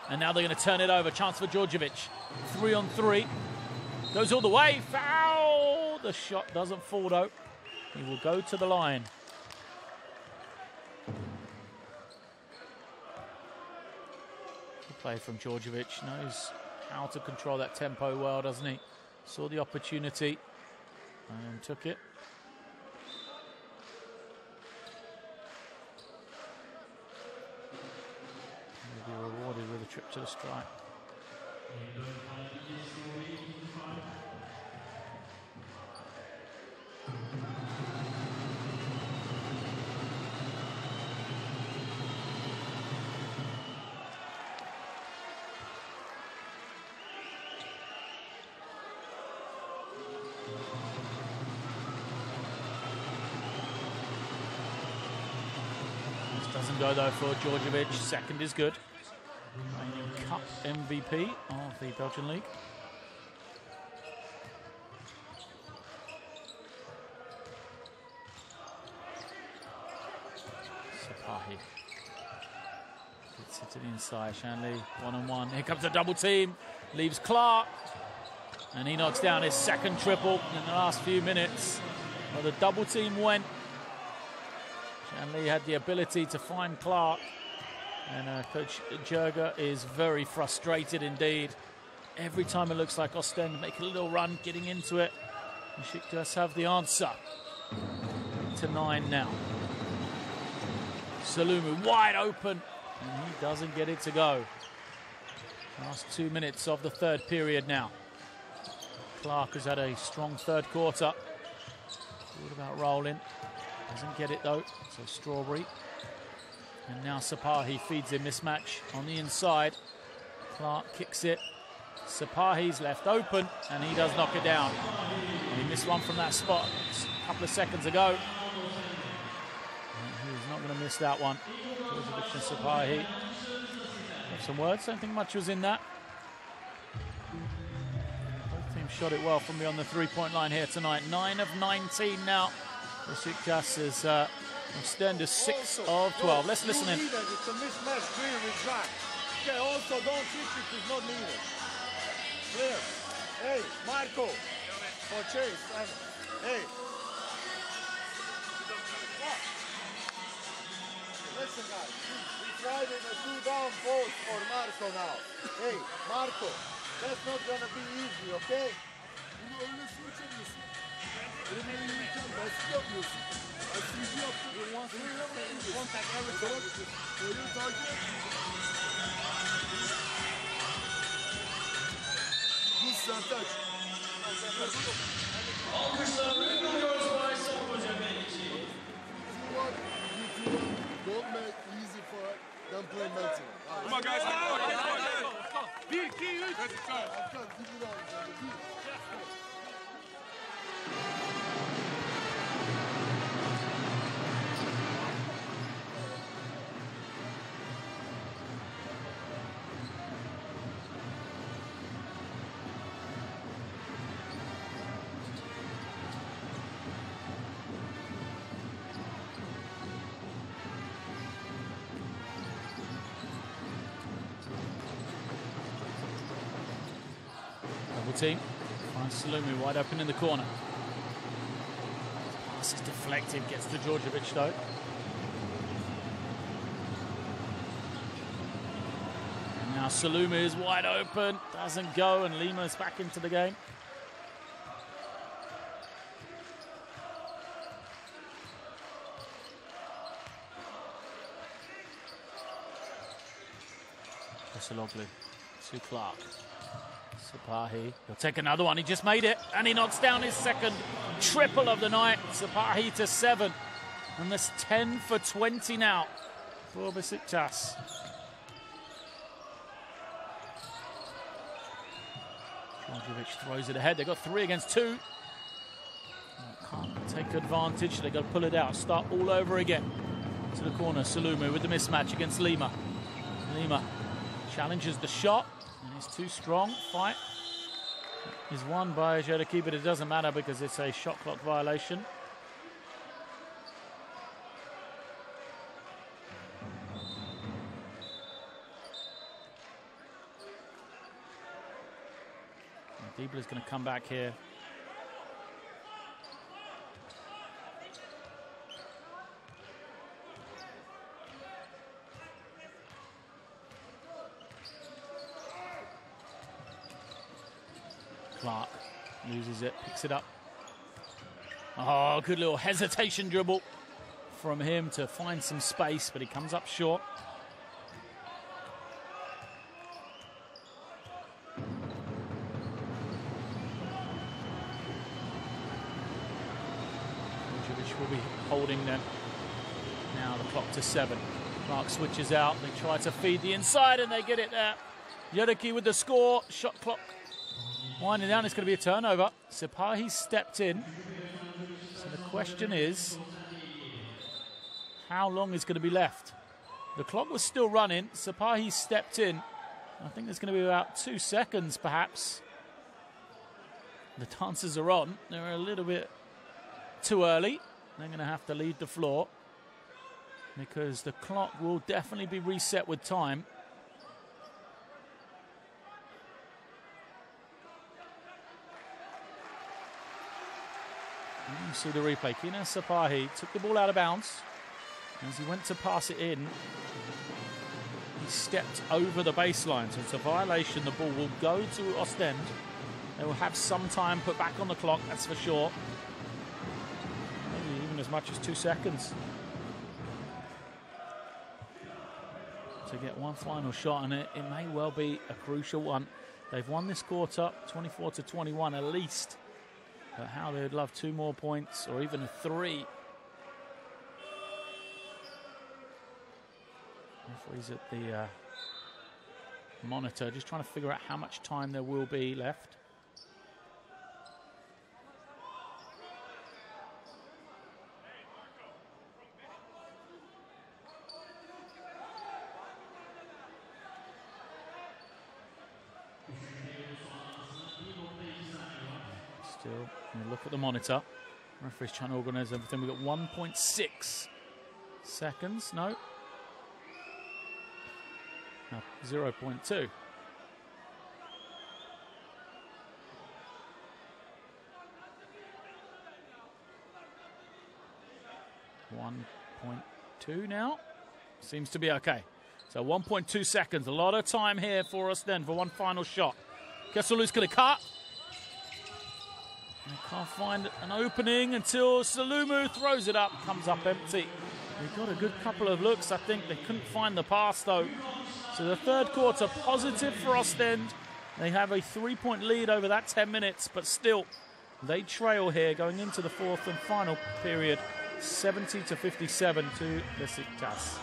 And now they're going to turn it over. Chance for Djordjevic. 3-on-3. Goes all the way. Foul! The shot doesn't fall though. He will go to the line. Good play from Djordjevic. Knows how to control that tempo well, doesn't he? Saw the opportunity and took it. He'll be rewarded with a trip to the strike. Doesn't go though for Djordjevic. Second is good. Reigning Cup MVP of the Belgian League. Sapahi gets it to the inside. Shanley one-on-one. Here comes a double team. Leaves Clark. And he knocks down his second triple in the last few minutes. Well, the double team went. Shanley had the ability to find Clark, and Coach Jurger is very frustrated indeed. Every time it looks like Oostende make a little run, getting into it. Besiktas have the answer. 8-9 now. Salumu wide open, and he doesn't get it to go. Last 2 minutes of the third period now. Clark has had a strong third quarter. What about rolling? Doesn't get it though, so Strawberry. And now Sapahi feeds him mismatch on the inside. Clark kicks it. Sapahi's left open, and he does knock it down. And he missed one from that spot a couple of seconds ago. And he was not going to miss that one. Djordjevic and Sapahi have some words, don't think much was in that. Both teams shot it well from beyond the three-point line here tonight. 9 of 19 now. Besiktas is Oostende 6 of 12. Let's listen in. It's a mismatch clear with Zach. Okay, also don't switch if it's not needed. Clear. Hey, Marco. For Chase. Hey. Listen, guys. We're trying a two-down post for Marco now. Hey, Marco. That's not gonna be easy, okay? Don't make it easy for them play melting. Come on, guys. Let's go. Bir, iki, üç. Team finds Salumu wide open in the corner. Pass is deflected, gets to Djordjevic though. And now Salumu is wide open, doesn't go, and Lima's back into the game. Veseloglu to Clark. Sapahi, he'll take another one. He just made it, and he knocks down his second triple of the night. Sapahi to 7, and that's 10 for 20 now for Besiktas. Djordjevic throws it ahead. They've got 3 against 2. Can't take advantage. They've got to pull it out. Start all over again. To the corner, Salumu with the mismatch against Lima. Lima challenges the shot. And he's too strong. Fight. is won by Jodaki, but it doesn't matter because it's a shot clock violation. Diebler's going to come back here. Clark loses it, picks it up. Oh, good little hesitation dribble from him to find some space, but he comes up short. Will be holding them. Now the clock to 7. Clark switches out. They try to feed the inside and they get it there. Jodaki with the score. Shot clock winding down. It's going to be a turnover. Sipahi stepped in. So the question is, how long is going to be left? The clock was still running. Sipahi stepped in. I think there's going to be about 2 seconds perhaps. The dancers are on. They're a little bit too early. They're going to have to lead the floor because the clock will definitely be reset with time. And you see the replay. Kina Sipahi took the ball out of bounds. As he went to pass it in, he stepped over the baseline. So it's a violation. The ball will go to Oostende. They will have some time put back on the clock, that's for sure. As much as 2 seconds to get one final shot, and it may well be a crucial one. They've won this quarter 24-21 at least, but how they would love 2 more points or even a 3. Referee's at the monitor just trying to figure out how much time there will be left. Still, you look at the monitor. Referee's trying to organise everything. We've got 1.6 seconds. No. 0.2. .2 now. Seems to be okay. So 1.2 seconds. A lot of time here for us then for one final shot. Kesselu's going to cut. They can't find an opening until Salumu throws it up, comes up empty. They've got a good couple of looks. I think they couldn't find the pass though. So the third quarter positive for Oostende. They have a 3-point lead over that 10 minutes, but still they trail here going into the fourth and final period, 70-57 to Besiktas.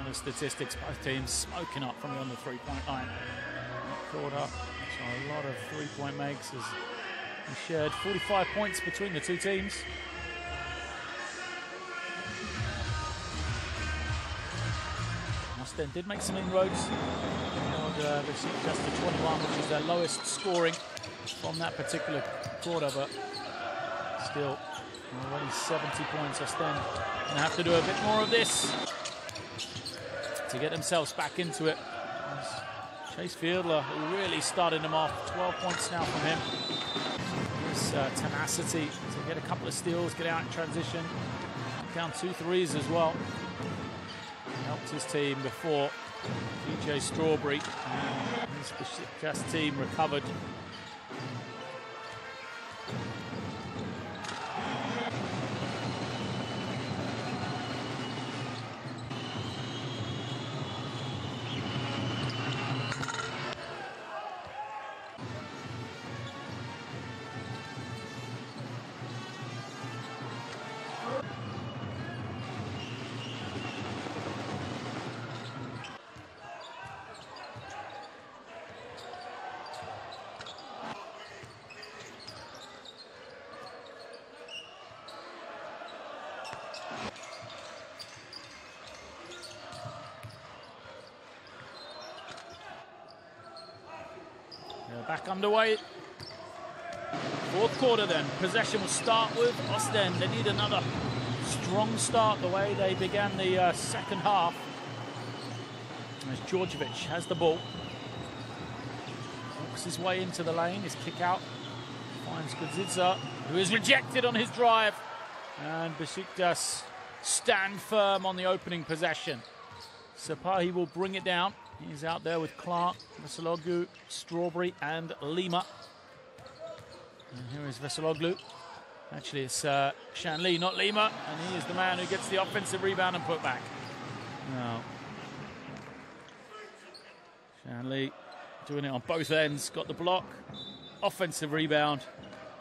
The statistics, both teams smoking up from beyond the 3-point line. Quarter, so a lot of 3-point makes as we shared 45 points between the two teams. Oostende did make some inroads. Besiktas to 21, which is their lowest scoring from that particular quarter, but still already 70 points. Oostende going to have to do a bit more of this to get themselves back into it. Chase Fiedler really starting them off. 12 points now from him. His tenacity to get a couple of steals, get out in transition. Down 2 threes as well. Helped his team before. DJ Strawberry and his Besiktas team recovered. Back underway. Fourth quarter then. Possession will start with Oostende. They need another strong start the way they began the second half. As Djordjevic has the ball. Walks his way into the lane. His kick out. Finds Kudzica, who is rejected on his drive. And Besiktas stand firm on the opening possession. Sapahi will bring it down. He's out there with Clark, Veseloglu, Strawberry and Lima. And here is Veseloglu. Actually, it's Shanli, not Lima. And he is the man who gets the offensive rebound and put back. Now, Shanli doing it on both ends. Got the block, offensive rebound,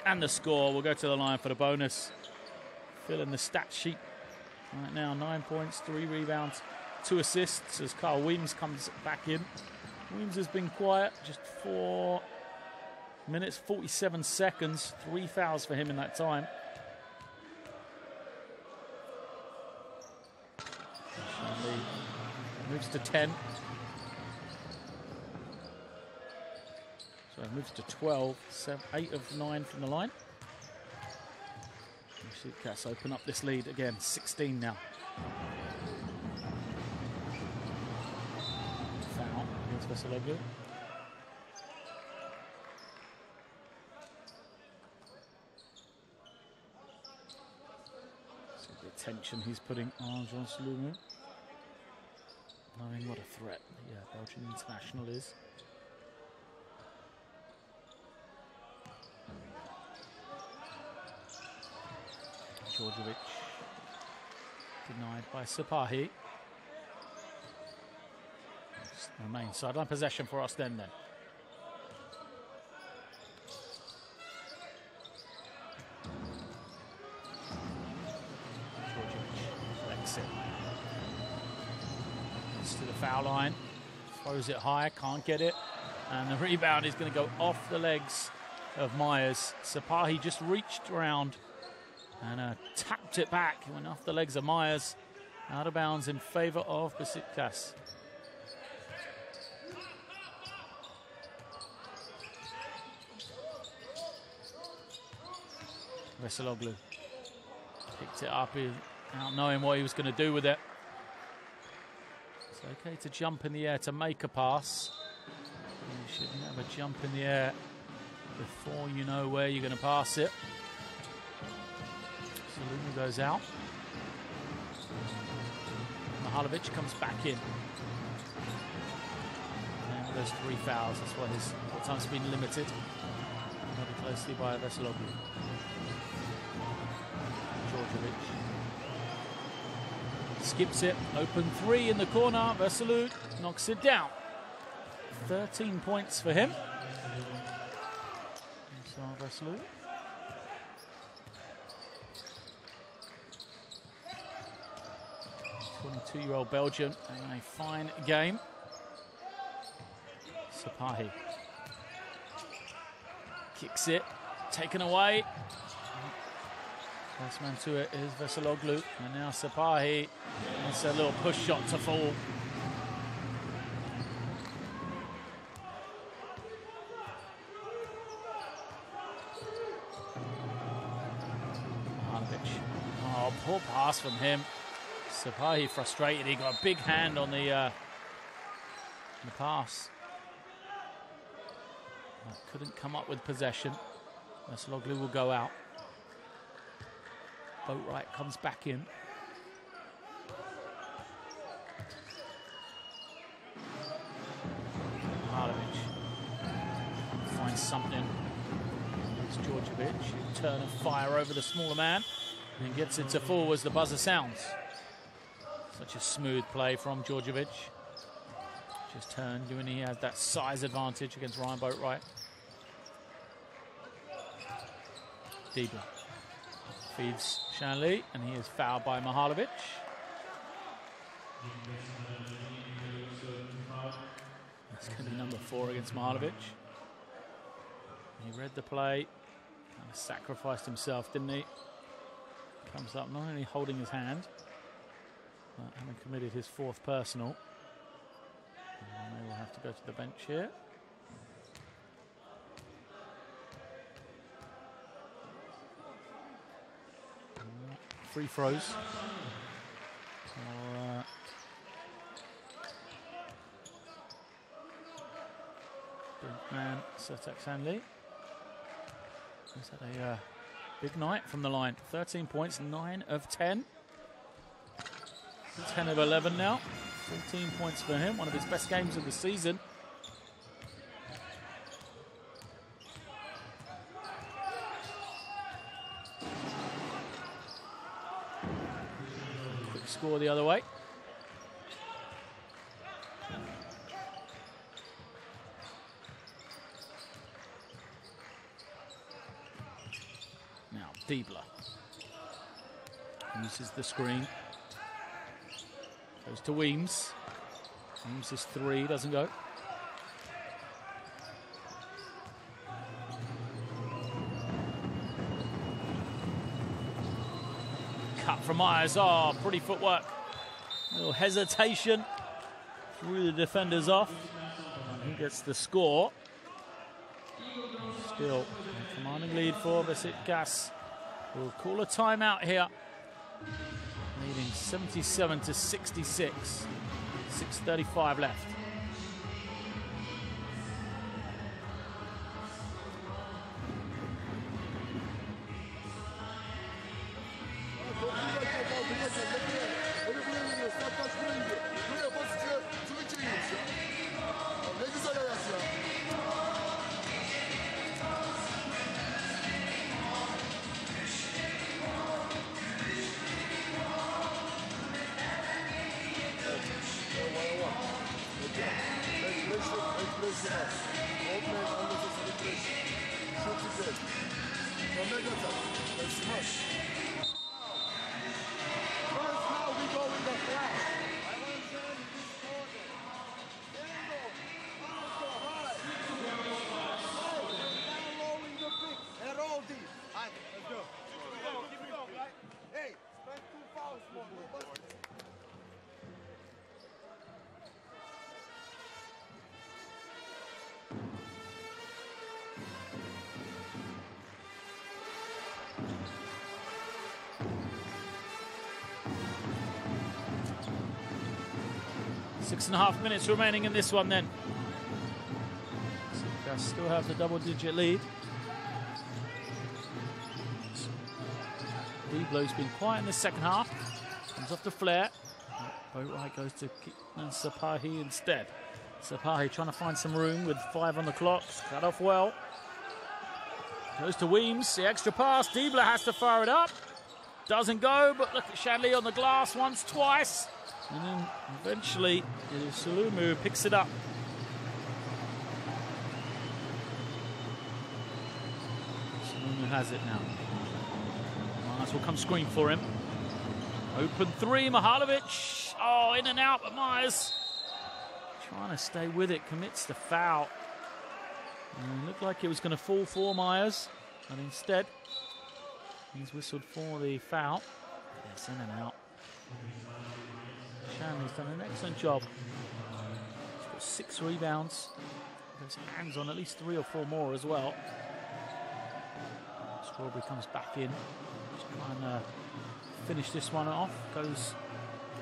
and the score. We'll go to the line for the bonus. Fill in the stat sheet right now. 9 points, 3 rebounds, 2 assists as Carl Weems comes back in. Weems has been quiet, just 4 minutes, 47 seconds. 3 fouls for him in that time. Shanli moves to 10. So it moves to 12. 8 of 9 from the line. Besiktas open up this lead again. 16 now. Foul against Veseloglu. So the attention he's putting on Jean Slumu. Knowing what a threat the Belgian international is. Djordjevic denied by Sapahi. Remains sideline possession for Oostende then. Djordjevic flex it. Gets to the foul line. Throws it high, can't get it. And the rebound is going to go off the legs of Myers. Sapahi just reached around and tapped it back. It went off the legs of Myers. Out of bounds in favour of Besiktas. Veseloglu picked it up without knowing what he was going to do with it. It's okay to jump in the air to make a pass. You should never jump in the air before you know where you're going to pass it. Luma goes out. Mihalovic comes back in. And those 3 fouls, that's why his time's been limited. Very closely by Veseloglu. Djordjevic skips it. Open 3 in the corner. Veseloglu knocks it down. 13 points for him. So Veseloglu. 22-year-old Belgian in a fine game. Sapahi kicks it, taken away. First man to it is Veseloglu, and now Sapahi. It's a little push shot to fall. Mihalovic. Oh, poor pass from him. Sapahi frustrated. He got a big hand on the pass. Couldn't come up with possession. Veseloglu will go out. Boatwright comes back in. Mihalovic finds something. It's Djordjevic. Turn of fire over the smaller man and gets it to fall as the buzzer sounds. Such a smooth play from Djordjevic. Just turned, and he has that size advantage against Ryan Boatwright. Diebler feeds Shanli, and he is fouled by Mihalovic. That's going to be number 4 against Mihalovic. He read the play, kind of sacrificed himself, didn't he? Comes up not only holding his hand, having committed his 4th personal. And they will have to go to the bench here. free throws. Big man, Sertak Shanley. He's had a big night from the line. 13 points, 9 of 10. 10 of 11 now. 14 points for him, one of his best games of the season. Quick score the other way. Now Diebler uses the screen. Goes to Weems. Weems is 3, doesn't go. Cut from Myers. Oh, pretty footwork. A little hesitation. Threw the defenders off. And he gets the score. Still a commanding lead for Besiktas. We'll call a timeout here. Leading 77 to 66. 6:35 left. Six and a half minutes remaining in this one then. Besiktas still have the double-digit lead. Diebler's been quiet in the second half. Comes off the flare. Boatwright goes to Sapahi instead. Sapahi trying to find some room with 5 on the clock. Cut off well. Goes to Weems. The extra pass. Diebler has to fire it up. Doesn't go, but look at Shanley on the glass once, twice. And then eventually, it is Sulumu who picks it up. Sulumu has it now. Myers will come screen for him. Open 3, Mihalovic. Oh, in and out, but Myers trying to stay with it, commits the foul. And it looked like it was going to fall for Myers, but instead, he's whistled for the foul. It's in and out. Shanley's done an excellent job. He's got 6 rebounds. His hands on at least 3 or 4 more as well. Strawberry comes back in. Just trying to finish this one off. Goes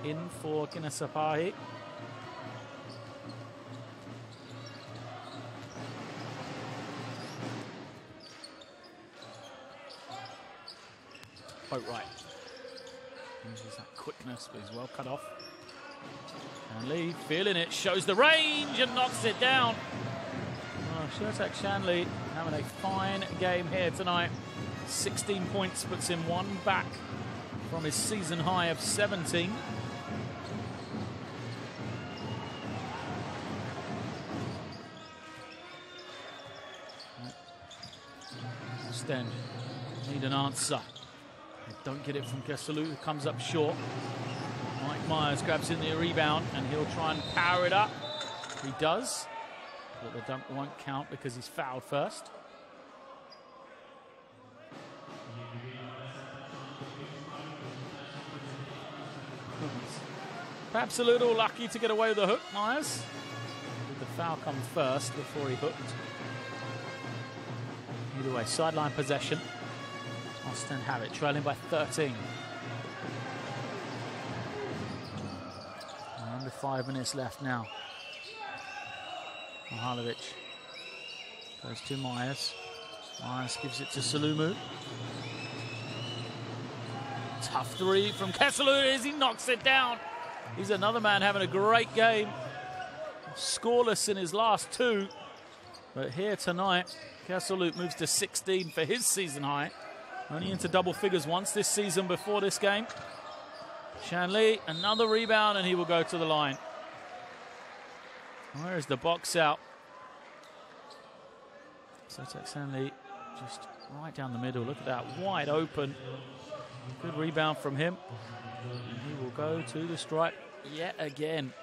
in for Sapahi. Boatwright uses that quickness, but he's well cut off. Shanley feeling it, shows the range and knocks it down. Oh, Sertak Shanley having a fine game here tonight. 16 points, puts him 1 back from his season high of 17. Oostende need an answer. They don't get it from Kesselou, who comes up short. Mike Myers grabs in the rebound and he'll try and power it up. He does, but the dunk won't count because he's fouled first. Perhaps a little lucky to get away with the hook, Myers. Did the foul come first before he hooked? Either way, sideline possession. Oostende have it, trailing by 13. 5 minutes left now. Mihalovic goes to Myers. Myers gives it to Salumu. Tough three from Kesselou as he knocks it down. He's another man having a great game. Scoreless in his last 2. But here tonight, Kesselou moves to 16 for his season high. Only into double figures once this season before this game. Shanley, another rebound, and he will go to the line. Where is the box out? Sotek Shanley just right down the middle. Look at that, wide open. Good rebound from him. And he will go to the stripe yet again.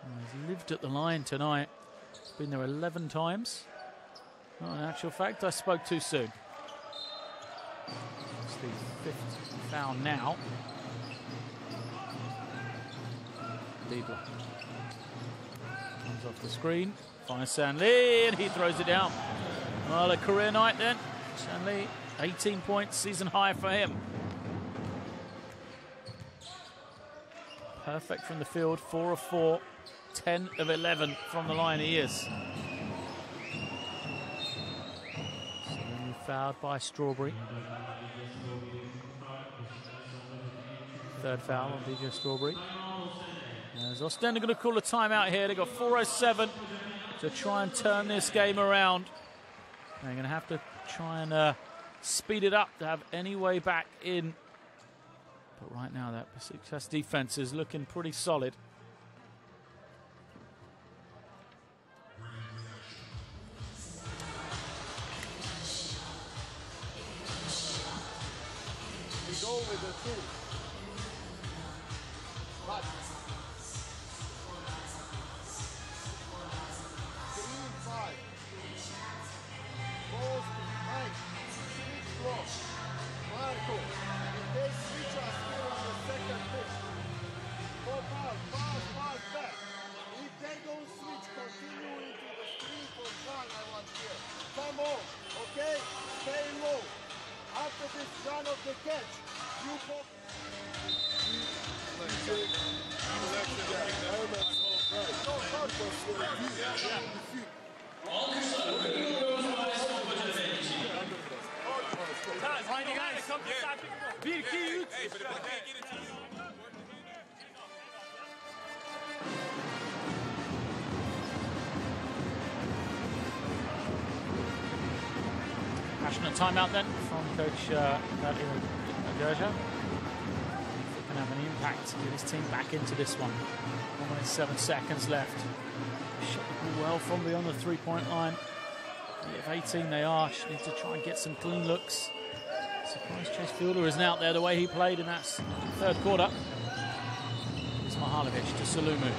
He's lived at the line tonight. He's been there 11 times. Well, in actual fact, I spoke too soon. It's the 5th foul now. Liebler comes off the screen, finds Shanley, and he throws it down. Well, a career night then. Shanley, 18 points, season high for him. Perfect from the field, 4 of 4, 10 of 11 from the line he is. So then fouled by Strawberry. 3rd foul on DJ Strawberry. As Oostende going to call a timeout here. They've got 4:07 to try and turn this game around. They're going to have to try and speed it up to have any way back in. But right now that Besiktas defense is looking pretty solid. We go with the 2. But 3-5. Goes to Mike. Switch block. Marco. If they switch us here on the 2nd pick. Go pass back. If they don't switch, continue into the screen for John. I want here. Come on, okay? Stay low. After this run of the catch, you go. Passionate timeout then from Coach Gerja. He can have an impact to get his team back into this one. 1 minute 7 seconds left. Shot the ball well from beyond the 3-point line. If 18 they are, just need to try and get some clean looks. Surprised Chase Fielder isn't out there the way he played in that 3rd quarter. It's Mihalovic to Salumu.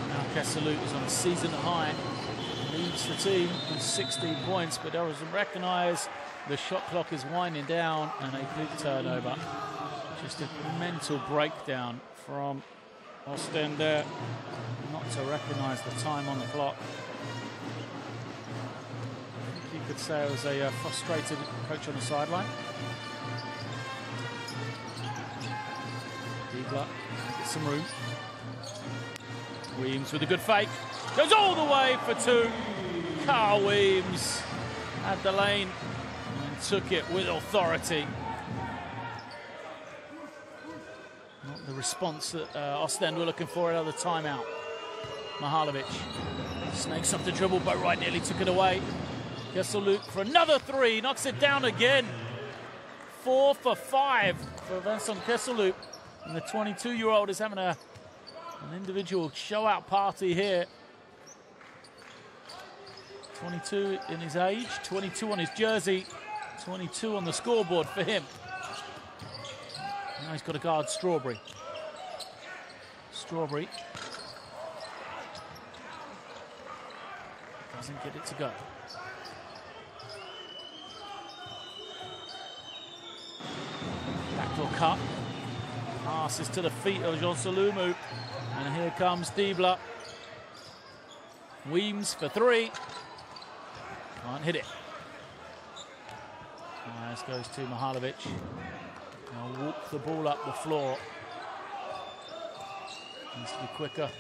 Now Kesselou is on a season high. Leads the team with 16 points, but doesn't recognise the shot clock is winding down and a big turnover. Just a mental breakdown from Oostende, not to recognise the time on the clock. I think you could say it was a frustrated coach on the sideline. Diegler gets some room. Weems with a good fake. Goes all the way for 2. Carl Weems had the lane and took it with authority. Not the response that Oostende were looking for out of the timeout. Mihalovic snakes up the dribble, but right nearly took it away. Kesselou for another 3, knocks it down again. 4 for 5 for Vincent Kesselou. And the 22-year-old is having an individual show-out party here. 22 in his age, 22 on his jersey, 22 on the scoreboard for him. Now he's got to guard Strawberry. Strawberry doesn't get it to go. Backdoor cut. Passes to the feet of Jean Salumu. And here comes Diebler. Weems for 3. Can't hit it. Myers goes to Mihalovic. Now walk the ball up the floor. Needs to be quicker.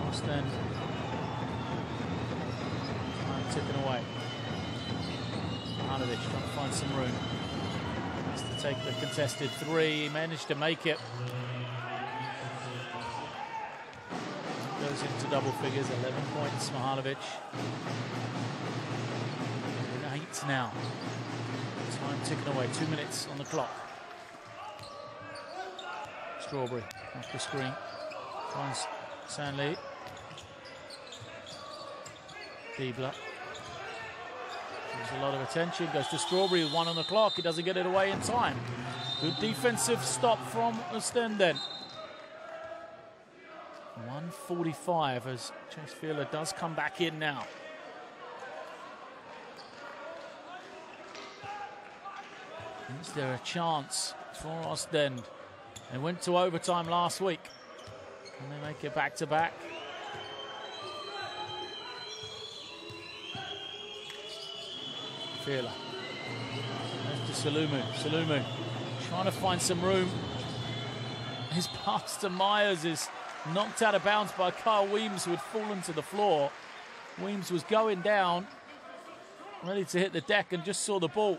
Oostende. Time ticking away. Mihalovic trying to find some room. Has to take the contested three. He managed to make it. Goes into double figures, 11 points, Mihalovic. 8 now. Time ticking away, 2 minutes on the clock. Strawberry off the screen. Finds Sanli. Diebler. Gives a lot of attention. Goes to Strawberry with 1 on the clock. He doesn't get it away in time. Good defensive stop from Oostende. 1:45 as Chase Fielder does come back in now. Is there a chance for Oostende? They went to overtime last week. Can they make it back-to-back? Fielder. There's to Salumu. Trying to find some room. His pass to Myers is knocked out of bounds by Kyle Weems, who had fallen to the floor. Weems was going down, ready to hit the deck, and just saw the ball.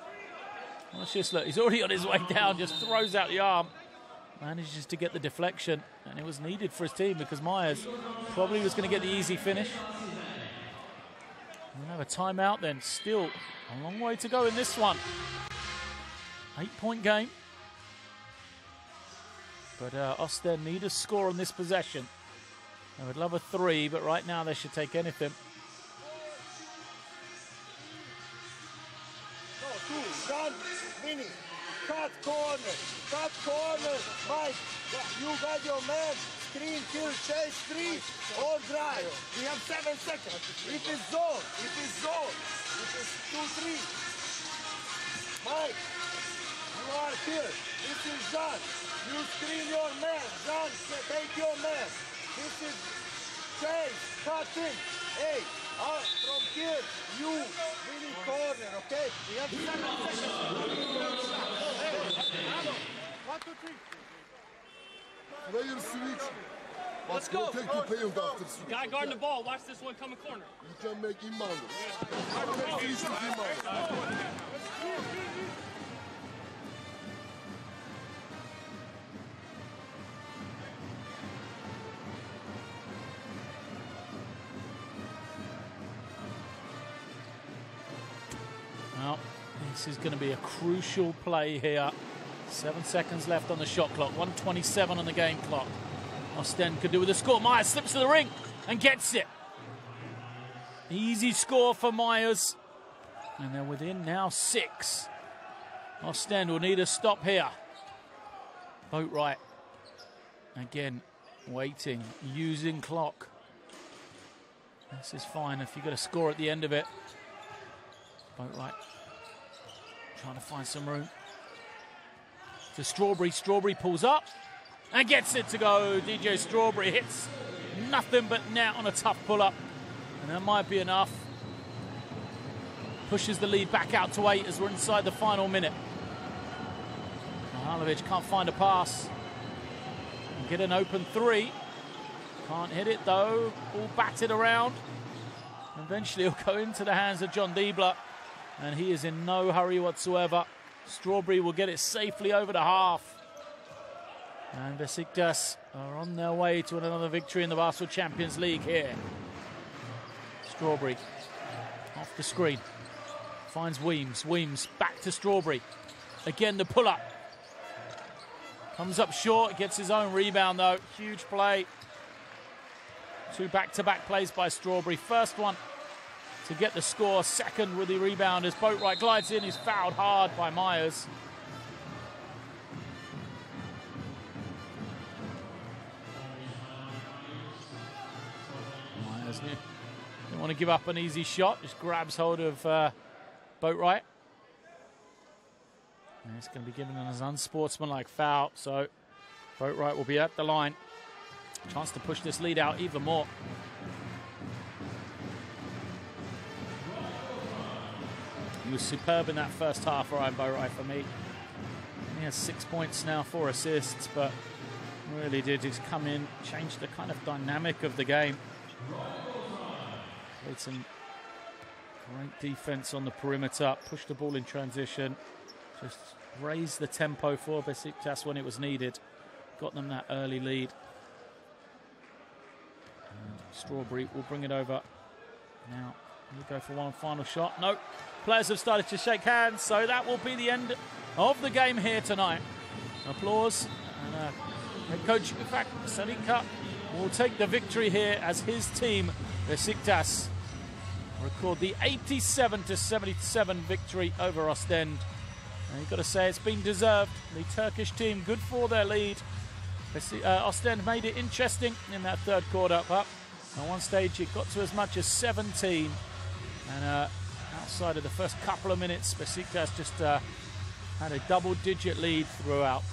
Let's just look, he's already on his way down, just throws out the arm. Manages to get the deflection, and it was needed for his team because Myers probably was going to get the easy finish. We'll have a timeout then. Still a long way to go in this one. 8-point game. But Oostende need a score on this possession. I would love a 3, but right now they should take anything. Done, Vinny. Cut corner, Mike. You got your man. Screen, kill, chase, 3, or drive. We have 7 seconds. It is zone. It is 2-3. Mike, you are here. This is John. You screen your man. John, take your man. This is chase, cut in. Hey, from here, you winning corner, okay? We have 7 seconds. Hey, 1, 2, 3. Player switch. Let's go. Take the play and after switch. Guy guarding the ball. Watch this one coming corner. You can make imbalance. Switch to imbalance. Well, this is going to be a crucial play here. 7 seconds left on the shot clock. 1:27 on the game clock. Oostende could do with a score. Myers slips to the ring and gets it. Easy score for Myers. And they're within now 6. Oostende will need a stop here. Boatwright. Again, waiting, using clock. This is fine if you've got a score at the end of it. Boatwright trying to find some room. To Strawberry. Strawberry pulls up and gets it to go. DJ Strawberry hits nothing but net on a tough pull-up. And that might be enough. Pushes the lead back out to 8 as we're inside the final minute. Mihalovic can't find a pass. And get an open 3. Can't hit it though. All batted around. Eventually it'll go into the hands of John Diebler. And he is in no hurry whatsoever. Strawberry will get it safely over the half. And Besiktas are on their way to another victory in the Basketball Champions League here. Strawberry off the screen. Finds Weems. Weems back to Strawberry. Again the pull-up. Comes up short. Gets his own rebound though. Huge play. 2 back-to-back plays by Strawberry. First one to get the score. Second with the rebound as Boatwright glides in. He's fouled hard by Myers. Myers didn't want to give up an easy shot. Just grabs hold of Boatwright. And it's going to be given as an unsportsmanlike foul. So Boatwright will be at the line. Chance to push this lead out even more. He was superb in that first half, Ryan Boatwright, for me. He has 6 points now, 4 assists, but Really did. He's come in, changed the kind of dynamic of the game. Played some great defense on the perimeter, pushed the ball in transition, just raised the tempo for Besiktas when it was needed. Got them that early lead. And Strawberry will bring it over. Now, we go for one final shot. No, players have started to shake hands, so that will be the end of the game here tonight. Applause. And head coach, in fact, Sarika will take the victory here as his team, Besiktas, record the 87-77 victory over Oostende. And you've got to say it's been deserved. The Turkish team, good for their lead. Oostende made it interesting in that third quarter, but at one stage it got to as much as 17. And outside of the first couple of minutes, Besiktas just had a double-digit lead throughout.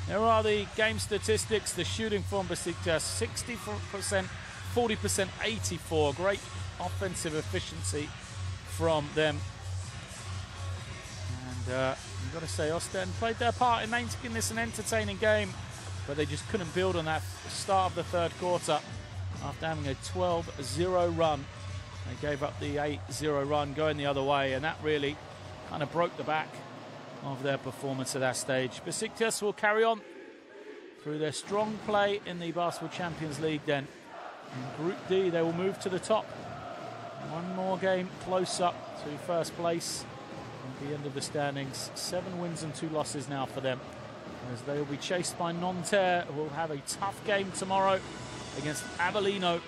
There are the game statistics. The shooting from Besiktas, 60%, 40%, 84. Great offensive efficiency from them. And you've got to say, Oostende played their part in making this an entertaining game, but they just couldn't build on that start of the third quarter. After having a 12-0 run, they gave up the 8-0 run going the other way, and that really kind of broke the back of their performance at that stage. Besiktas will carry on through their strong play in the Basketball Champions League then. In Group D, they will move to the top. One more game close up to first place at the end of the standings. 7 wins and 2 losses now for them, as they will be chased by Nanterre, who will have a tough game tomorrow against Avellino.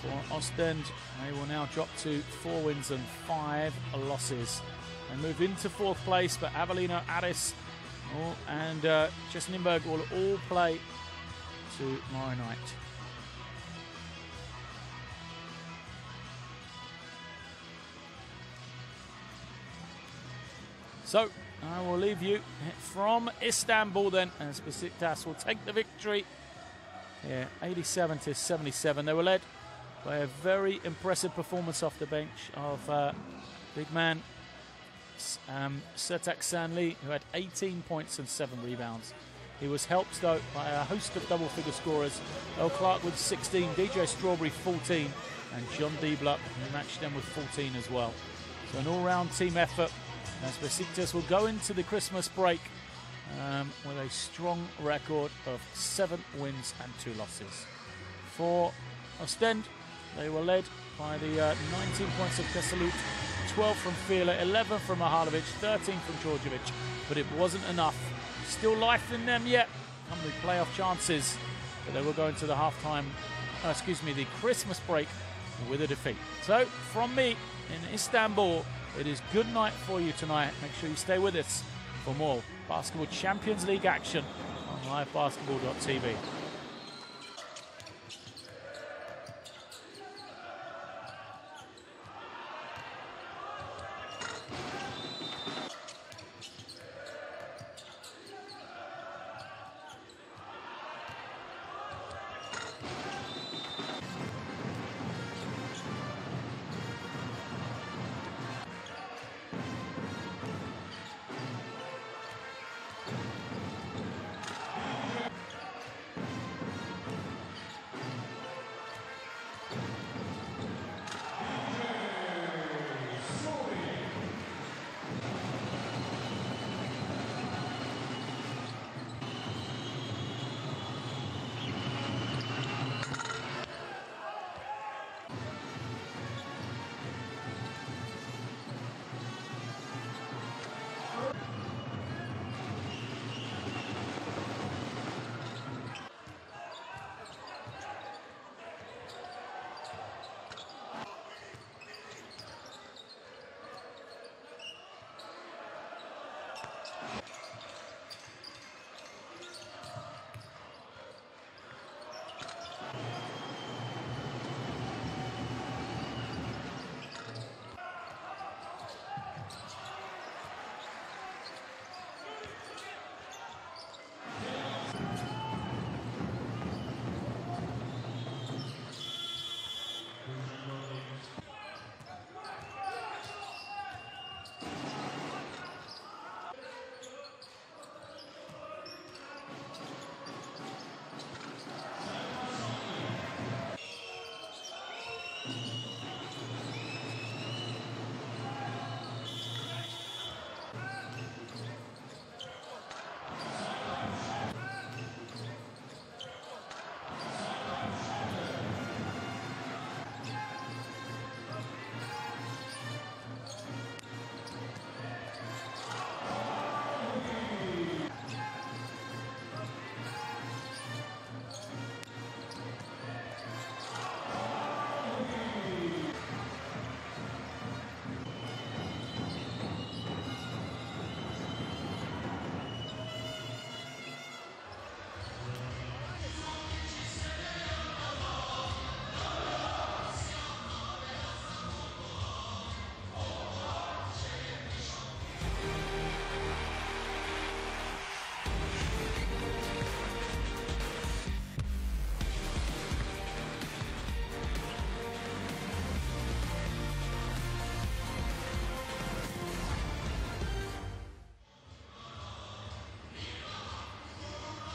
For Oostende, they will now drop to 4 wins and 5 losses. They move into 4th place, but Avellino, Aris, and Jessenberg will all play tomorrow night. So I will leave you from Istanbul then, as Besiktas will take the victory here, 87-77. They were led by a very impressive performance off the bench of big man Sertak Sanli, who had 18 points and 7 rebounds. He was helped, though, by a host of double-figure scorers. Earl Clark with 16, DJ Strawberry 14, and John Diebler, who matched them with 14 as well. So an all-round team effort, as Besiktas will go into the Christmas break with a strong record of 7 wins and 2 losses. For Oostende, they were led by the 19 points of Kesalut, 12 from Fila, 11 from Mahalovic, 13 from Djordjevic, but it wasn't enough. Still life in them yet, come the playoff chances, but they will go into the the Christmas break with a defeat. So, from me in Istanbul, it is good night for you tonight. Make sure you stay with us for more Basketball Champions League action on livebasketball.tv.